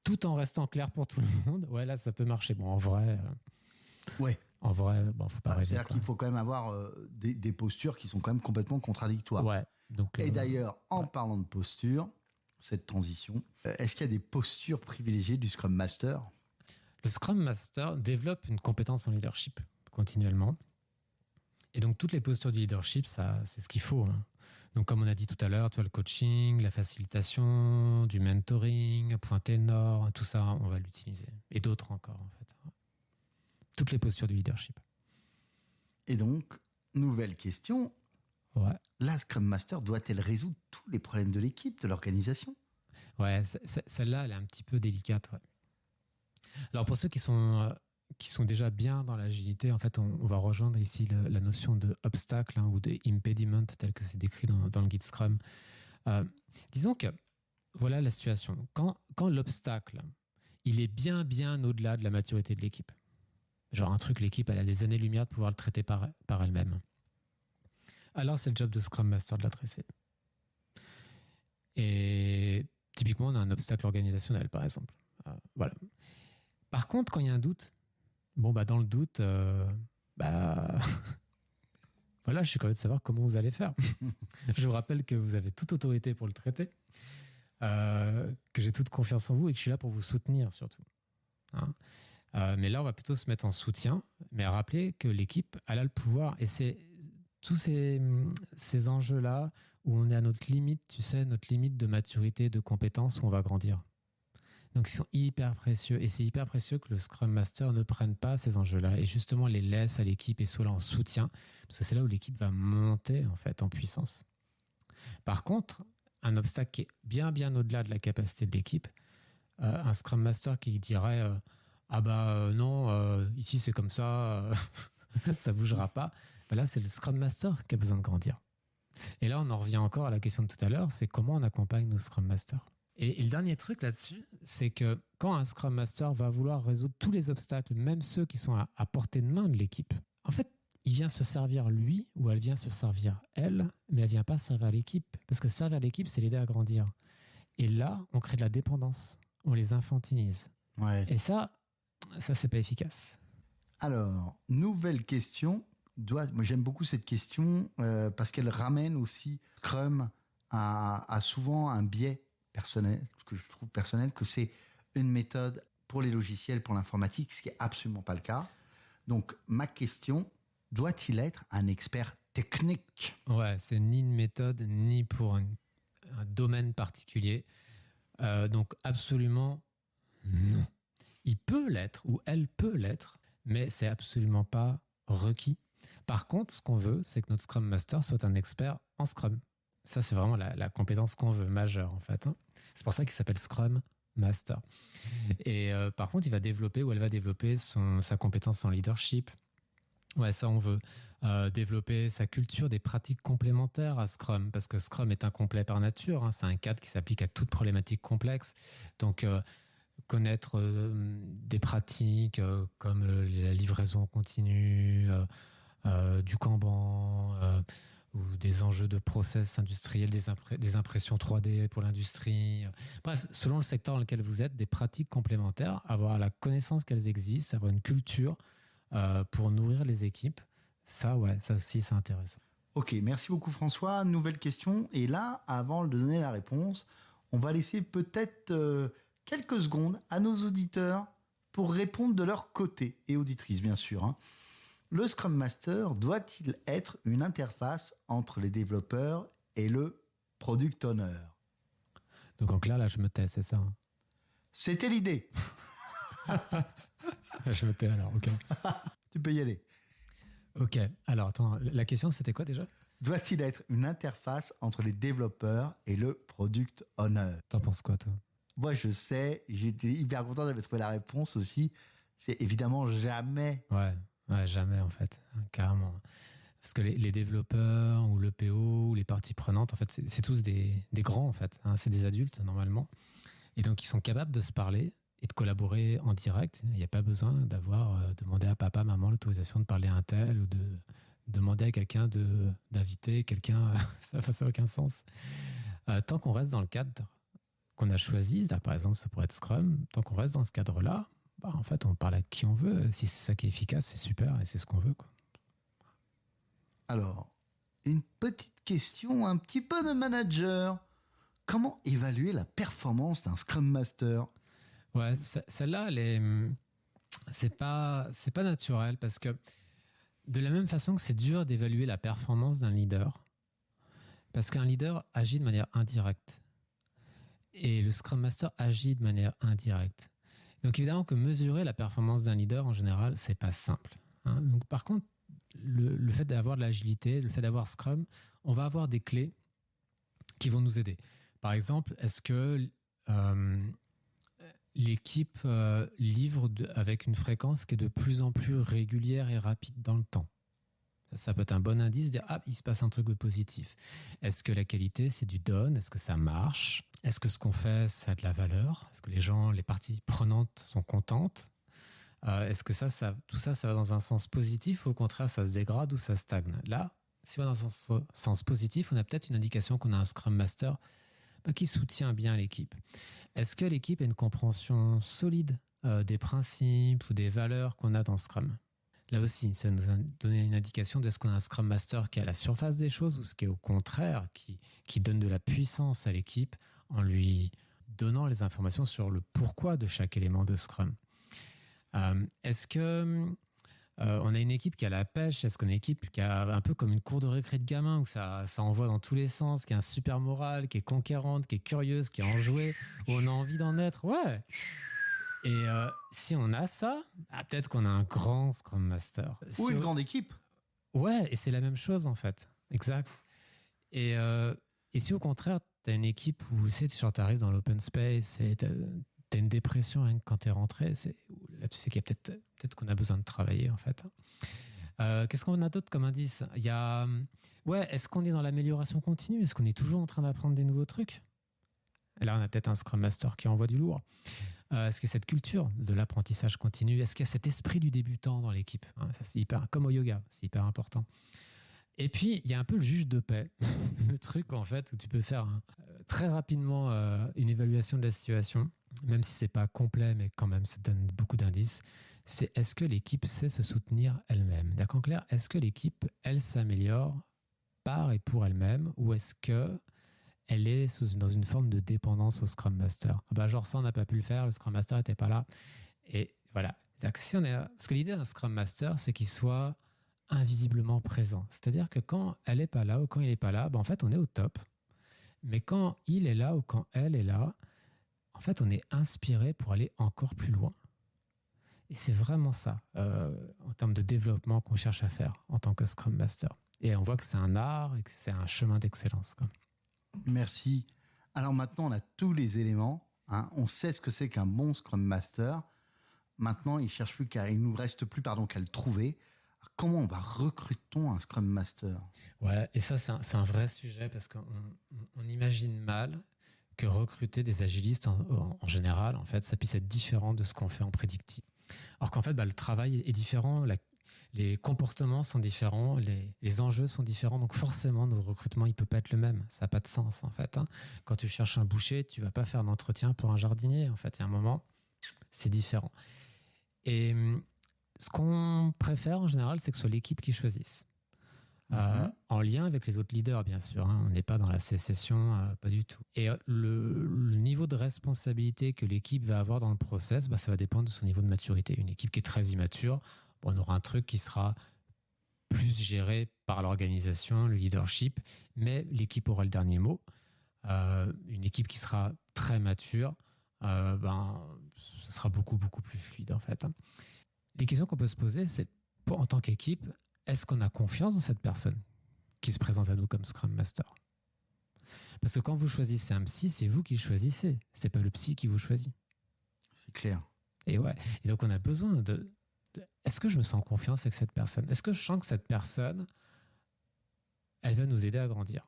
tout en restant clair pour tout le monde. Ouais, là, ça peut marcher. Bon, en vrai... Ouais. En vrai, bon, faut pas rêver. C'est-à-dire qu'il faut quand même avoir des postures qui sont quand même complètement contradictoires. Ouais. Donc, et d'ailleurs, en parlant de posture, cette transition, est-ce qu'il y a des postures privilégiées du Scrum Master? Le Scrum Master développe une compétence en leadership continuellement. Et donc, toutes les postures du leadership, ça, c'est ce qu'il faut. Hein. Donc, comme on a dit tout à l'heure, tu vois, le coaching, la facilitation, du mentoring, point ténor, tout ça, on va l'utiliser. Et d'autres encore, en fait. Toutes les postures du leadership. Et donc, nouvelle question. Ouais. La Scrum Master doit-elle résoudre tous les problèmes de l'équipe, de l'organisation? Ouais, celle-là, elle est un petit peu délicate. Ouais. Alors, pour ceux qui sont déjà bien dans l'agilité, en fait, on va rejoindre ici la notion de obstacle ou de impediment, tel que c'est décrit dans le guide Scrum. Disons que, voilà la situation. Quand l'obstacle, il est bien au-delà de la maturité de l'équipe, genre un truc, l'équipe, elle a des années-lumière de pouvoir le traiter par elle-même. Alors, c'est le job de Scrum Master de l'adresser. Et typiquement, on a un obstacle organisationnel, par exemple. Voilà. Par contre, quand il y a un doute, dans le doute, voilà, je suis curieux de savoir comment vous allez faire. Je vous rappelle que vous avez toute autorité pour le traiter, que j'ai toute confiance en vous et que je suis là pour vous soutenir, surtout. Hein. Mais là, on va plutôt se mettre en soutien, mais à rappeler que l'équipe, elle a le pouvoir. Et c'est tous ces enjeux-là où on est à notre limite, tu sais, notre limite de maturité, de compétences, où on va grandir. Donc, ils sont hyper précieux. Et c'est hyper précieux que le Scrum Master ne prenne pas ces enjeux-là et justement les laisse à l'équipe et soit là en soutien, parce que c'est là où l'équipe va monter, en fait, en puissance. Par contre, un obstacle qui est bien au-delà de la capacité de l'équipe, un Scrum Master qui dirait... non, ici c'est comme ça, ça bougera pas. Là, c'est le Scrum Master qui a besoin de grandir. Et là, on en revient encore à la question de tout à l'heure, c'est comment on accompagne nos Scrum Masters. Et le dernier truc là-dessus, c'est que quand un Scrum Master va vouloir résoudre tous les obstacles, même ceux qui sont à portée de main de l'équipe, en fait, il vient se servir lui ou elle vient se servir elle, mais elle vient pas servir l'équipe. Parce que servir l'équipe, c'est l'aider à grandir. Et là, on crée de la dépendance, on les infantilise. Ouais. Et ça, c'est pas efficace. Alors, nouvelle question. Moi, j'aime beaucoup cette question parce qu'elle ramène aussi Scrum à souvent un biais personnel, que je trouve personnel, que c'est une méthode pour les logiciels, pour l'informatique, ce qui n'est absolument pas le cas. Donc, ma question, doit-il être un expert technique? Ouais, c'est ni une méthode, ni pour un domaine particulier. Donc, absolument non. Il peut l'être, ou elle peut l'être, mais c'est absolument pas requis. Par contre, ce qu'on veut, c'est que notre Scrum Master soit un expert en Scrum. Ça, c'est vraiment la compétence qu'on veut, majeure, en fait. Hein. C'est pour ça qu'il s'appelle Scrum Master. Et par contre, il va développer, ou elle va développer sa compétence en leadership. Ouais, ça, on veut. Développer sa culture des pratiques complémentaires à Scrum, parce que Scrum est incomplet par nature. Hein. C'est un cadre qui s'applique à toute problématique complexe. Donc, connaître des pratiques comme la livraison continue, du Kanban, ou des enjeux de process industriels, des impressions 3D pour l'industrie. Bref, selon le secteur dans lequel vous êtes, des pratiques complémentaires, avoir la connaissance qu'elles existent, avoir une culture pour nourrir les équipes. Ça, ouais, ça aussi, c'est intéressant. Ok, merci beaucoup François. Nouvelle question. Et là, avant de donner la réponse, on va laisser peut-être quelques secondes à nos auditeurs pour répondre de leur côté, et auditrices bien sûr. Hein. Le Scrum Master doit-il être une interface entre les développeurs et le Product Owner? Donc en clair, là, je me tais, c'est ça. C'était l'idée. Je me tais alors, ok. Tu peux y aller. Ok, alors attends, la question c'était quoi déjà? Doit-il être une interface entre les développeurs et le Product Owner? T'en penses quoi, toi? Moi, je sais, j'étais hyper content d'avoir trouvé la réponse aussi. C'est évidemment jamais. Ouais, jamais en fait, carrément. Parce que les développeurs ou le PO ou les parties prenantes, en fait, c'est tous des grands en fait. Hein, c'est des adultes normalement. Et donc, ils sont capables de se parler et de collaborer en direct. Il n'y a pas besoin d'avoir demandé à papa, maman l'autorisation de parler à un tel ou de demander à quelqu'un d'inviter quelqu'un. Ça n'a aucun sens. Tant qu'on reste dans le cadre qu'on a choisi, par exemple, ça pourrait être Scrum, tant qu'on reste dans ce cadre-là, bah, en fait, on parle à qui on veut. Si c'est ça qui est efficace, c'est super et c'est ce qu'on veut, quoi. Alors, une petite question un petit peu de manager. Comment évaluer la performance d'un Scrum Master? Ouais, celle-là, c'est pas naturel parce que de la même façon que c'est dur d'évaluer la performance d'un leader, parce qu'un leader agit de manière indirecte et le Scrum Master agit de manière indirecte. Donc évidemment que mesurer la performance d'un leader en général, c'est pas simple. Hein. Donc par contre, le fait d'avoir de l'agilité, le fait d'avoir Scrum, on va avoir des clés qui vont nous aider. Par exemple, est-ce que l'équipe livre avec une fréquence qui est de plus en plus régulière et rapide dans le temps? Ça peut être un bon indice de dire il se passe un truc de positif. Est-ce que la qualité, c'est du done? Est-ce que ça marche? Est-ce que ce qu'on fait, ça a de la valeur? Est-ce que les parties prenantes sont contentes? Est-ce que tout ça, ça va dans un sens positif ou au contraire, ça se dégrade ou ça stagne? Là, si on va dans un sens positif, on a peut-être une indication qu'on a un Scrum Master qui soutient bien l'équipe. Est-ce que l'équipe a une compréhension solide des principes ou des valeurs qu'on a dans Scrum? Là aussi, ça nous a donné une indication de est-ce qu'on a un Scrum Master qui est à la surface des choses ou ce qui est au contraire, qui donne de la puissance à l'équipe en lui donnant les informations sur le pourquoi de chaque élément de Scrum. Est-ce que on a une équipe qui a la pêche? Est-ce qu'on a une équipe qui a un peu comme une cour de récré de gamin où ça envoie dans tous les sens, qui a un super moral, qui est conquérante, qui est curieuse, qui est enjouée, où on a envie d'en être? Ouais. Et si on a ça, peut-être qu'on a un grand Scrum Master. Ou une grande équipe. Ouais, et c'est la même chose en fait. Exact. Et si au contraire, tu as une équipe où tu arrives dans l'open space et tu as une dépression rien que quand tu es rentré, là tu sais qu'il y a peut-être qu'on a besoin de travailler en fait. Qu'est-ce qu'on a d'autre comme indice? Il y a, est-ce qu'on est dans l'amélioration continue? Est-ce qu'on est toujours en train d'apprendre des nouveaux trucs? Et là, on a peut-être un Scrum Master qui envoie du lourd. Est-ce qu'il y a cette culture de l'apprentissage continu? Est-ce qu'il y a cet esprit du débutant dans l'équipe? Ça, c'est hyper, comme au yoga, c'est hyper important. Et puis, il y a un peu le juge de paix. Le truc, en fait, où tu peux faire très rapidement une évaluation de la situation, même si c'est pas complet, mais quand même, ça donne beaucoup d'indices. C'est est-ce que l'équipe sait se soutenir elle-même? D'accord, clair? Est-ce que l'équipe, elle s'améliore par et pour elle-même, ou est-ce que elle est dans une forme de dépendance au Scrum Master? Genre ça, on n'a pas pu le faire, le Scrum Master n'était pas là. Et voilà. Parce que l'idée d'un Scrum Master, c'est qu'il soit invisiblement présent. C'est-à-dire que quand elle n'est pas là ou quand il n'est pas là, en fait, on est au top. Mais quand il est là ou quand elle est là, en fait, on est inspiré pour aller encore plus loin. Et c'est vraiment ça, en termes de développement, qu'on cherche à faire en tant que Scrum Master. Et on voit que c'est un art et que c'est un chemin d'excellence, quoi. Merci. Alors maintenant, on a tous les éléments. Hein. On sait ce que c'est qu'un bon Scrum Master. Maintenant, il nous reste plus qu'à le trouver. Alors, comment recrute-t-on un Scrum Master? Ouais, et ça, c'est un vrai sujet parce qu'on imagine mal que recruter des agilistes en général, en fait, ça puisse être différent de ce qu'on fait en prédictif. Alors qu'en fait, le travail est différent, les comportements sont différents, les enjeux sont différents. Donc forcément, nos recrutements, il ne peut pas être le même. Ça n'a pas de sens, en fait. Quand tu cherches un boucher, tu ne vas pas faire d'entretien pour un jardinier. En fait, il y a un moment, c'est différent. Et ce qu'on préfère, en général, c'est que ce soit l'équipe qui choisisse. En lien avec les autres leaders, bien sûr. On n'est pas dans la sécession, pas du tout. Et le niveau de responsabilité que l'équipe va avoir dans le process, ça va dépendre de son niveau de maturité. Une équipe qui est très immature, on aura un truc qui sera plus géré par l'organisation, le leadership, mais l'équipe aura le dernier mot. Une équipe qui sera très mature, ce sera beaucoup, beaucoup plus fluide, en fait. Les questions qu'on peut se poser, c'est, en tant qu'équipe, est-ce qu'on a confiance dans cette personne qui se présente à nous comme Scrum Master? Parce que quand vous choisissez un psy, c'est vous qui le choisissez. C'est pas le psy qui vous choisit. C'est clair. Et donc on a besoin de est-ce que je me sens en confiance avec cette personne? Est-ce que je sens que cette personne, elle va nous aider à grandir,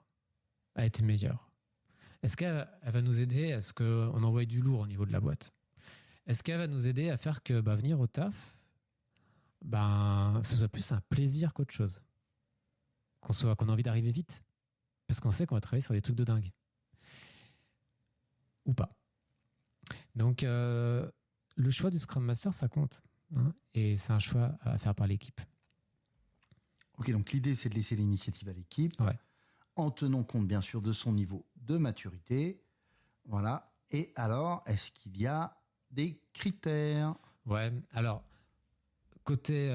à être meilleure? Est-ce qu'elle va nous aider à ce qu'on envoie du lourd au niveau de la boîte? Est-ce qu'elle va nous aider à faire que venir au taf, ce soit plus un plaisir qu'autre chose, qu'on a envie d'arriver vite, parce qu'on sait qu'on va travailler sur des trucs de dingue, ou pas. Donc le choix du Scrum Master, ça compte, et c'est un choix à faire par l'équipe. Ok, donc l'idée c'est de laisser l'initiative à l'équipe, en tenant compte bien sûr de son niveau de maturité, voilà. Et alors, est-ce qu'il y a des critères? Ouais, alors côté,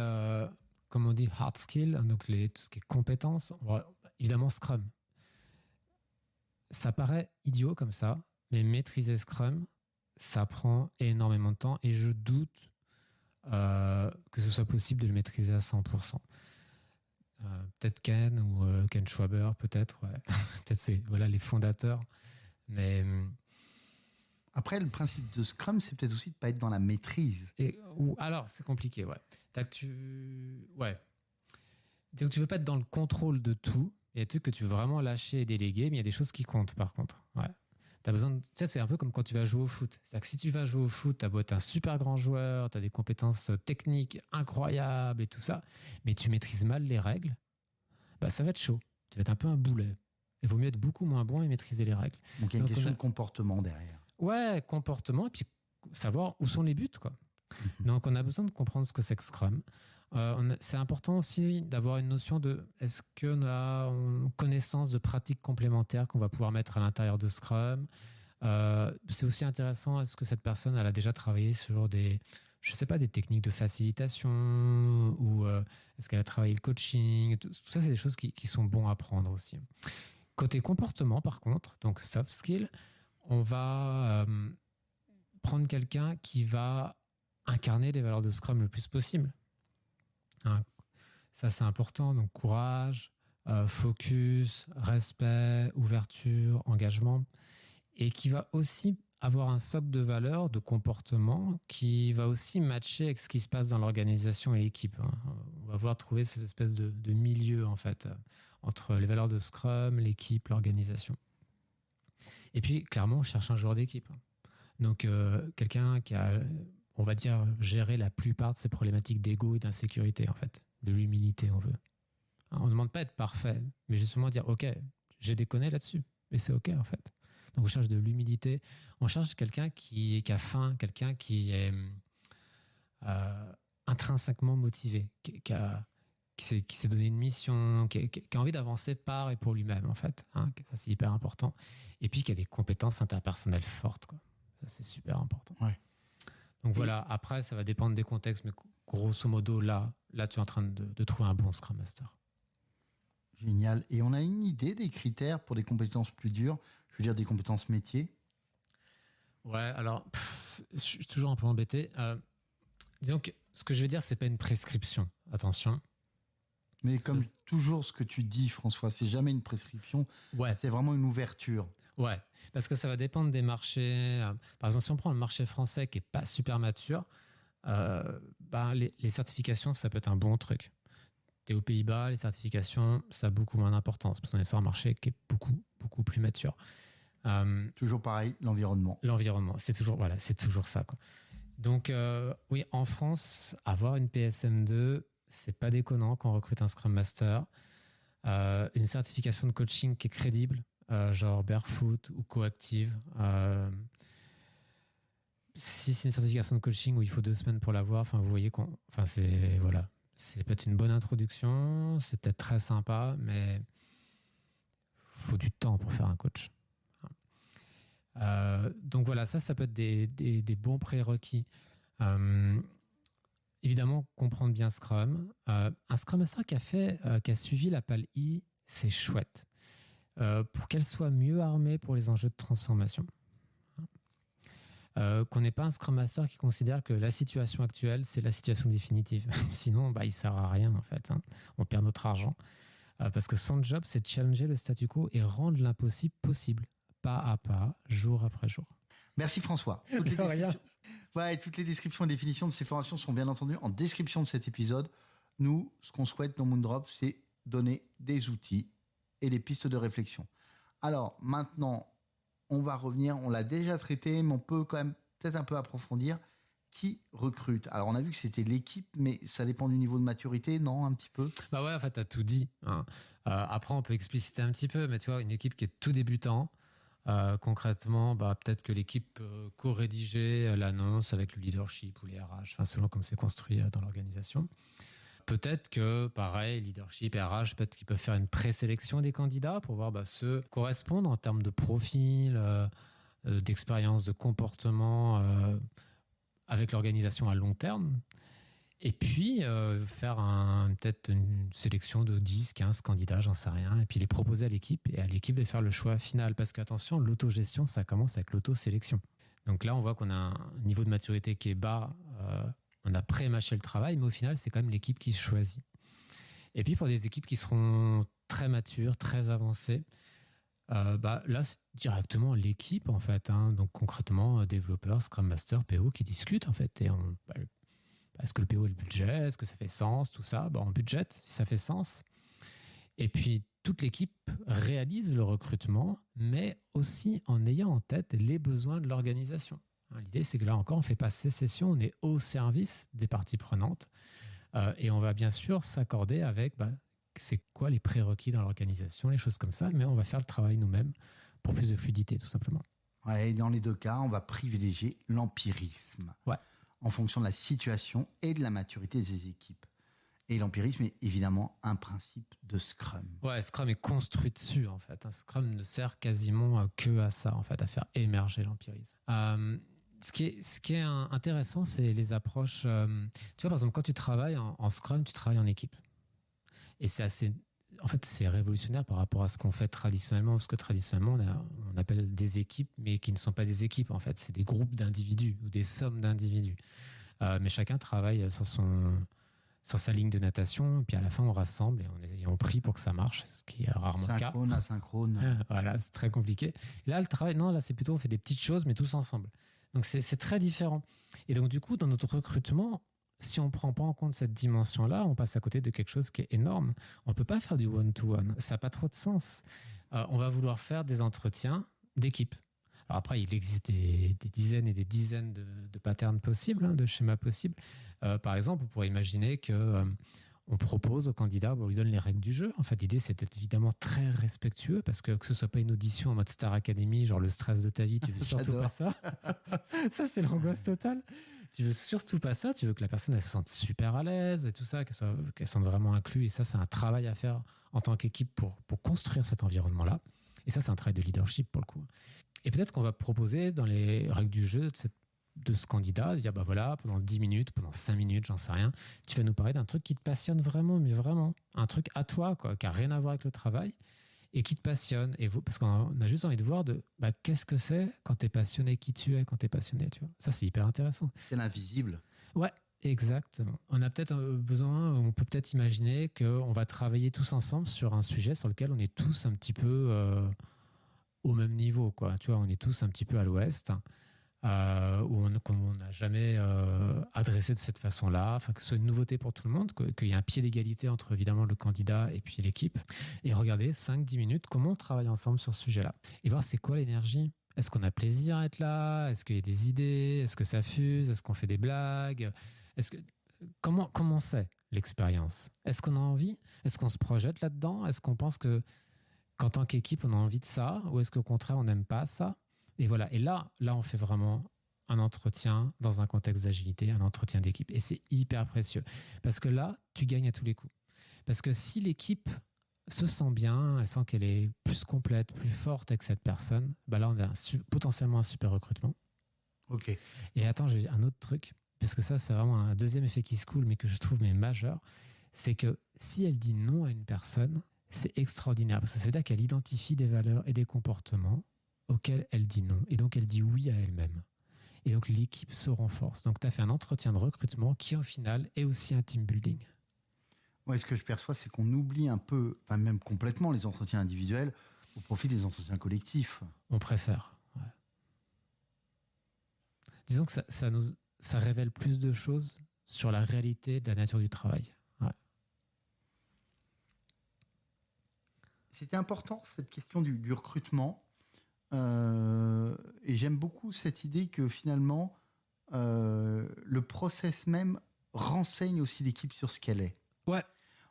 comme on dit, hard skill, donc tout ce qui est compétences, évidemment Scrum. Ça paraît idiot comme ça, mais maîtriser Scrum, ça prend énormément de temps et je doute que ce soit possible de le maîtriser à 100%. Peut-être Ken ou Ken Schwaber, peut-être. Ouais. Peut-être c'est les fondateurs. Mais après, le principe de Scrum, c'est peut-être aussi de ne pas être dans la maîtrise. Alors, c'est compliqué, ouais. Donc, tu veux pas être dans le contrôle de tout. Il y a des trucs que tu veux vraiment lâcher et déléguer, mais il y a des choses qui comptent, par contre. Ouais. T'as besoin c'est un peu comme quand tu vas jouer au foot. C'est-à-dire que si tu vas jouer au foot, t'as beau être un super grand joueur, t'as des compétences techniques incroyables et tout ça, mais tu maîtrises mal les règles, ça va être chaud. Tu vas être un peu un boulet. Il vaut mieux être beaucoup moins bon et maîtriser les règles. Donc, il y a une question de comportement derrière. Ouais, comportement, et puis savoir où sont les buts, quoi. Donc, on a besoin de comprendre ce que c'est que Scrum. C'est important aussi d'avoir une notion de est-ce qu'on a une connaissance de pratiques complémentaires qu'on va pouvoir mettre à l'intérieur de Scrum. C'est aussi intéressant, est-ce que cette personne elle a déjà travaillé sur des techniques de facilitation ou est-ce qu'elle a travaillé le coaching? Tout ça, c'est des choses qui sont bons à apprendre aussi. Côté comportement, par contre, donc soft skill, on va prendre quelqu'un qui va incarner les valeurs de Scrum le plus possible. Ça, c'est important. Donc, courage, focus, respect, ouverture, engagement. Et qui va aussi avoir un socle de valeurs, de comportement qui va aussi matcher avec ce qui se passe dans l'organisation et l'équipe. On va vouloir trouver cette espèce de milieu, en fait, entre les valeurs de Scrum, l'équipe, l'organisation. Et puis, clairement, on cherche un joueur d'équipe. Donc, quelqu'un qui a, on va dire, géré la plupart de ces problématiques d'ego et d'insécurité, en fait. De l'humilité, on veut. On ne demande pas d'être parfait, mais justement dire, OK, j'ai déconné là-dessus, mais c'est OK, en fait. Donc, on cherche de l'humilité. On cherche quelqu'un qui a faim, quelqu'un qui est intrinsèquement motivé, qui s'est donné une mission, qui a envie d'avancer par et pour lui-même, en fait. Ça, c'est hyper important. Et puis, qui a des compétences interpersonnelles fortes, quoi. Ça, c'est super important. Ouais. Donc, voilà. Après, ça va dépendre des contextes, mais grosso modo, là tu es en train de trouver un bon Scrum Master. Génial. Et on a une idée des critères pour des compétences plus dures? Je veux dire des compétences métiers? Ouais, alors, je suis toujours un peu embêté. Disons que ce que je vais dire, c'est pas une prescription. Attention. Mais comme toujours ce que tu dis, François, c'est jamais une prescription. Ouais. C'est vraiment une ouverture. Ouais, parce que ça va dépendre des marchés. Par exemple, si on prend le marché français qui est pas super mature, les certifications, ça peut être un bon truc. Tu es aux Pays-Bas, les certifications, ça a beaucoup moins d'importance parce qu'on est sur un marché qui est beaucoup, beaucoup plus mature. Toujours pareil, l'environnement. L'environnement, c'est toujours ça, quoi. Donc, oui, en France, avoir une PSM2, c'est pas déconnant quand on recrute un Scrum Master. Une certification de coaching qui est crédible, genre Barefoot ou Coactive. Si c'est une certification de coaching où il faut 2 semaines pour l'avoir, enfin vous voyez c'est peut-être une bonne introduction, c'est peut-être très sympa, mais il faut du temps pour faire un coach. Donc voilà, ça peut être des bons prérequis. Évidemment, comprendre bien Scrum. Un Scrum Master qui a suivi la PAL-I, c'est chouette. Pour qu'elle soit mieux armée pour les enjeux de transformation. Qu'on n'ait pas un Scrum Master qui considère que la situation actuelle, c'est la situation définitive. Sinon, il ne sert à rien, en fait. On perd notre argent. Parce que son job, c'est de challenger le statu quo et rendre l'impossible possible, pas à pas, jour après jour. Merci François. Toutes les descriptions et définitions de ces formations sont bien entendu en description de cet épisode. Nous, ce qu'on souhaite dans Moondrop, c'est donner des outils et des pistes de réflexion. Alors maintenant, on va revenir, on l'a déjà traité, mais on peut quand même peut-être un peu approfondir. Qui recrute? Alors, on a vu que c'était l'équipe, mais ça dépend du niveau de maturité, non, un petit peu? Ouais, en fait, tu as tout dit. Après, on peut expliciter un petit peu, mais tu vois, une équipe qui est tout débutant, concrètement, peut-être que l'équipe peut co-rédiger l'annonce avec le leadership ou les RH, selon comme c'est construit dans l'organisation. Peut-être que, pareil, leadership et RH, peut-être qu'ils peuvent faire une présélection des candidats pour voir ceux qui correspondent en termes de profil, d'expérience, de comportement avec l'organisation à long terme. Et puis, faire peut-être une sélection de 10, 15 candidats, j'en sais rien, et puis les proposer à l'équipe, et à l'équipe de faire le choix final. Parce qu'attention, l'autogestion, ça commence avec l'autosélection. Donc là, on voit qu'on a un niveau de maturité qui est bas. On a pré-mâché le travail, mais au final, c'est quand même l'équipe qui choisit. Et puis, pour des équipes qui seront très matures, très avancées, là, c'est directement l'équipe, en fait. Donc, concrètement, développeurs, Scrum Master, PO qui discutent, en fait. Et est-ce que le PO a le budget? Est-ce que ça fait sens? Tout ça, on budgète si ça fait sens. Et puis, toute l'équipe réalise le recrutement, mais aussi en ayant en tête les besoins de l'organisation. L'idée, c'est que là encore, on ne fait pas sécession, on est au service des parties prenantes. Et on va bien sûr s'accorder avec c'est quoi les prérequis dans l'organisation, les choses comme ça, mais on va faire le travail nous-mêmes pour plus de fluidité, tout simplement. Ouais, et dans les deux cas, on va privilégier l'empirisme en fonction de la situation et de la maturité des équipes. Et l'empirisme est évidemment un principe de Scrum. Ouais, Scrum est construit dessus, en fait. Scrum ne sert quasiment que à ça, en fait, à faire émerger l'empirisme. Ce qui est intéressant, c'est les approches. Tu vois, par exemple, quand tu travailles en Scrum, tu travailles en équipe. Et c'est révolutionnaire par rapport à ce qu'on fait traditionnellement, parce que traditionnellement, on appelle des équipes, mais qui ne sont pas des équipes, en fait. C'est des groupes d'individus ou des sommes d'individus. Mais chacun travaille sur sa ligne de natation, et puis à la fin, on rassemble et on prie pour que ça marche, ce qui est rarement le cas. Synchrone, asynchrone. Voilà, c'est très compliqué. Et là, le travail, là, c'est plutôt, on fait des petites choses, mais tous ensemble. Donc, c'est très différent. Et donc, du coup, dans notre recrutement, si on ne prend pas en compte cette dimension-là, on passe à côté de quelque chose qui est énorme. On ne peut pas faire du one-to-one. Ça n'a pas trop de sens. On va vouloir faire des entretiens d'équipe. Alors après, il existe des dizaines et des dizaines de patterns possibles, de schémas possibles. Par exemple, on pourrait imaginer que on propose au candidat, on lui donne les règles du jeu. En fait, l'idée, c'est d'être évidemment très respectueux parce que ce soit pas une audition en mode Star Academy, genre le stress de ta vie, tu veux surtout pas ça. Ça, c'est l'angoisse totale. Tu veux surtout pas ça. Tu veux que la personne elle se sente super à l'aise et tout ça, qu'elle sente vraiment inclus. Et ça, c'est un travail à faire en tant qu'équipe pour construire cet environnement-là. Et ça, c'est un travail de leadership pour le coup. Et peut-être qu'on va proposer dans les règles du jeu de ce candidat, de dire voilà, pendant 10 minutes, pendant 5 minutes, j'en sais rien, tu vas nous parler d'un truc qui te passionne vraiment, mais vraiment, un truc à toi, qui n'a rien à voir avec le travail et qui te passionne. Parce qu'on a juste envie de voir qu'est-ce que c'est quand tu es passionné, qui tu es quand tu es passionné. Tu vois. Ça, c'est hyper intéressant. C'est l'invisible. Ouais, exactement. On a peut-être on peut peut-être imaginer qu'on va travailler tous ensemble sur un sujet sur lequel on est tous un petit peu au même niveau, quoi. Tu vois, on est tous un petit peu à l'ouest. Qu'on on n'a jamais adressé de cette façon-là, que ce soit une nouveauté pour tout le monde, qu'il y ait un pied d'égalité entre évidemment le candidat et puis l'équipe. Et regardez 5-10 minutes comment on travaille ensemble sur ce sujet-là. Et voir c'est quoi l'énergie. Est-ce qu'on a plaisir à être là? Est-ce qu'il y a des idées? Est-ce que ça fuse? Est-ce qu'on fait des blagues? Comment c'est l'expérience. Est-ce qu'on a envie? Est-ce qu'on se projette là-dedans? Est-ce qu'on pense qu'en tant qu'équipe, on a envie de ça? Ou est-ce qu'au contraire, on n'aime pas ça? Et voilà. Et là, on fait vraiment un entretien dans un contexte d'agilité, un entretien d'équipe. Et c'est hyper précieux. Parce que là, tu gagnes à tous les coups. Parce que si l'équipe se sent bien, elle sent qu'elle est plus complète, plus forte avec cette personne, bah là, on a potentiellement un super recrutement. Ok. Et attends, j'ai un autre truc, parce que ça, c'est vraiment un deuxième effet qui se coule, mais que je trouve majeur, c'est que si elle dit non à une personne, c'est extraordinaire, parce que ça veut dire qu'elle identifie des valeurs et des comportements auxquels elle dit non, et donc elle dit oui à elle-même. Et donc l'équipe se renforce. Donc tu as fait un entretien de recrutement qui, au final, est aussi un team building. Ouais, ce que je perçois, c'est qu'on oublie un peu, enfin même complètement, les entretiens individuels au profit des entretiens collectifs. On préfère. Ouais. Disons que ça révèle plus de choses sur la réalité de la nature du travail. Ouais. C'était important, cette question du recrutement. Et j'aime beaucoup cette idée que finalement, le process même renseigne aussi l'équipe sur ce qu'elle est. Ouais.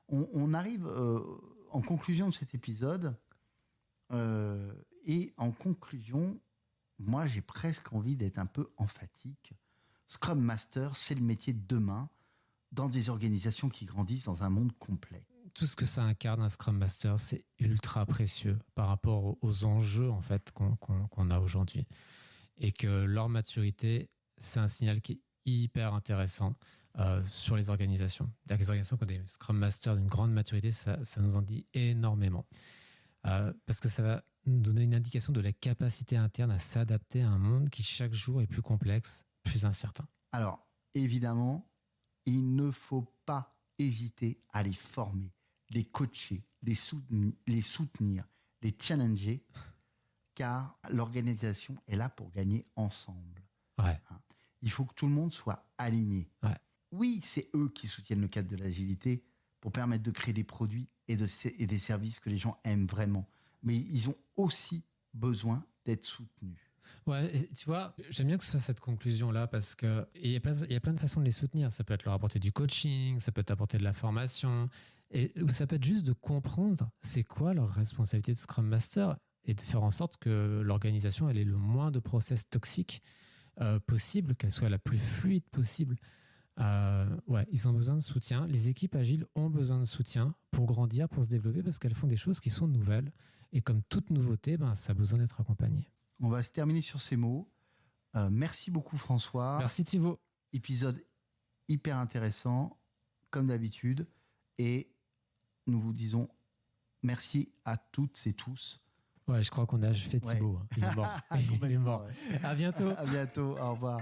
On arrive en conclusion de cet épisode. Et en conclusion, moi, j'ai presque envie d'être un peu emphatique. Scrum Master, c'est le métier de demain dans des organisations qui grandissent dans un monde complet. Tout ce que ça incarne, un Scrum Master, c'est ultra précieux par rapport aux enjeux en fait, qu'on a aujourd'hui. Et que leur maturité, c'est un signal qui est hyper intéressant sur les organisations. Les organisations qui ont des Scrum Masters d'une grande maturité, ça nous en dit énormément. Parce que ça va nous donner une indication de la capacité interne à s'adapter à un monde qui chaque jour est plus complexe, plus incertain. Alors, évidemment, il ne faut pas hésiter à les former, les coacher, les soutenir, les challenger, car l'organisation est là pour gagner ensemble. Ouais. Il faut que tout le monde soit aligné. Ouais. Oui, c'est eux qui soutiennent le cadre de l'agilité pour permettre de créer des produits et des services que les gens aiment vraiment. Mais ils ont aussi besoin d'être soutenus. Ouais, tu vois, j'aime bien que ce soit cette conclusion-là parce qu'il y a plein de façons de les soutenir. Ça peut être leur apporter du coaching, ça peut être apporter de la formation, ou ça peut être juste de comprendre c'est quoi leur responsabilité de Scrum Master et de faire en sorte que l'organisation elle ait le moins de process toxiques possible, qu'elle soit la plus fluide possible. Ouais, ils ont besoin de soutien. Les équipes agiles ont besoin de soutien pour grandir, pour se développer, parce qu'elles font des choses qui sont nouvelles. Et comme toute nouveauté, ça a besoin d'être accompagné. On va se terminer sur ces mots. Merci beaucoup François. Merci Thibaut. Épisode hyper intéressant, comme d'habitude. Et nous vous disons merci à toutes et tous. Ouais, je crois qu'on a achevé Thibaut. Ouais. Il est mort. Il est mort. Ouais. À bientôt. À bientôt. Au revoir.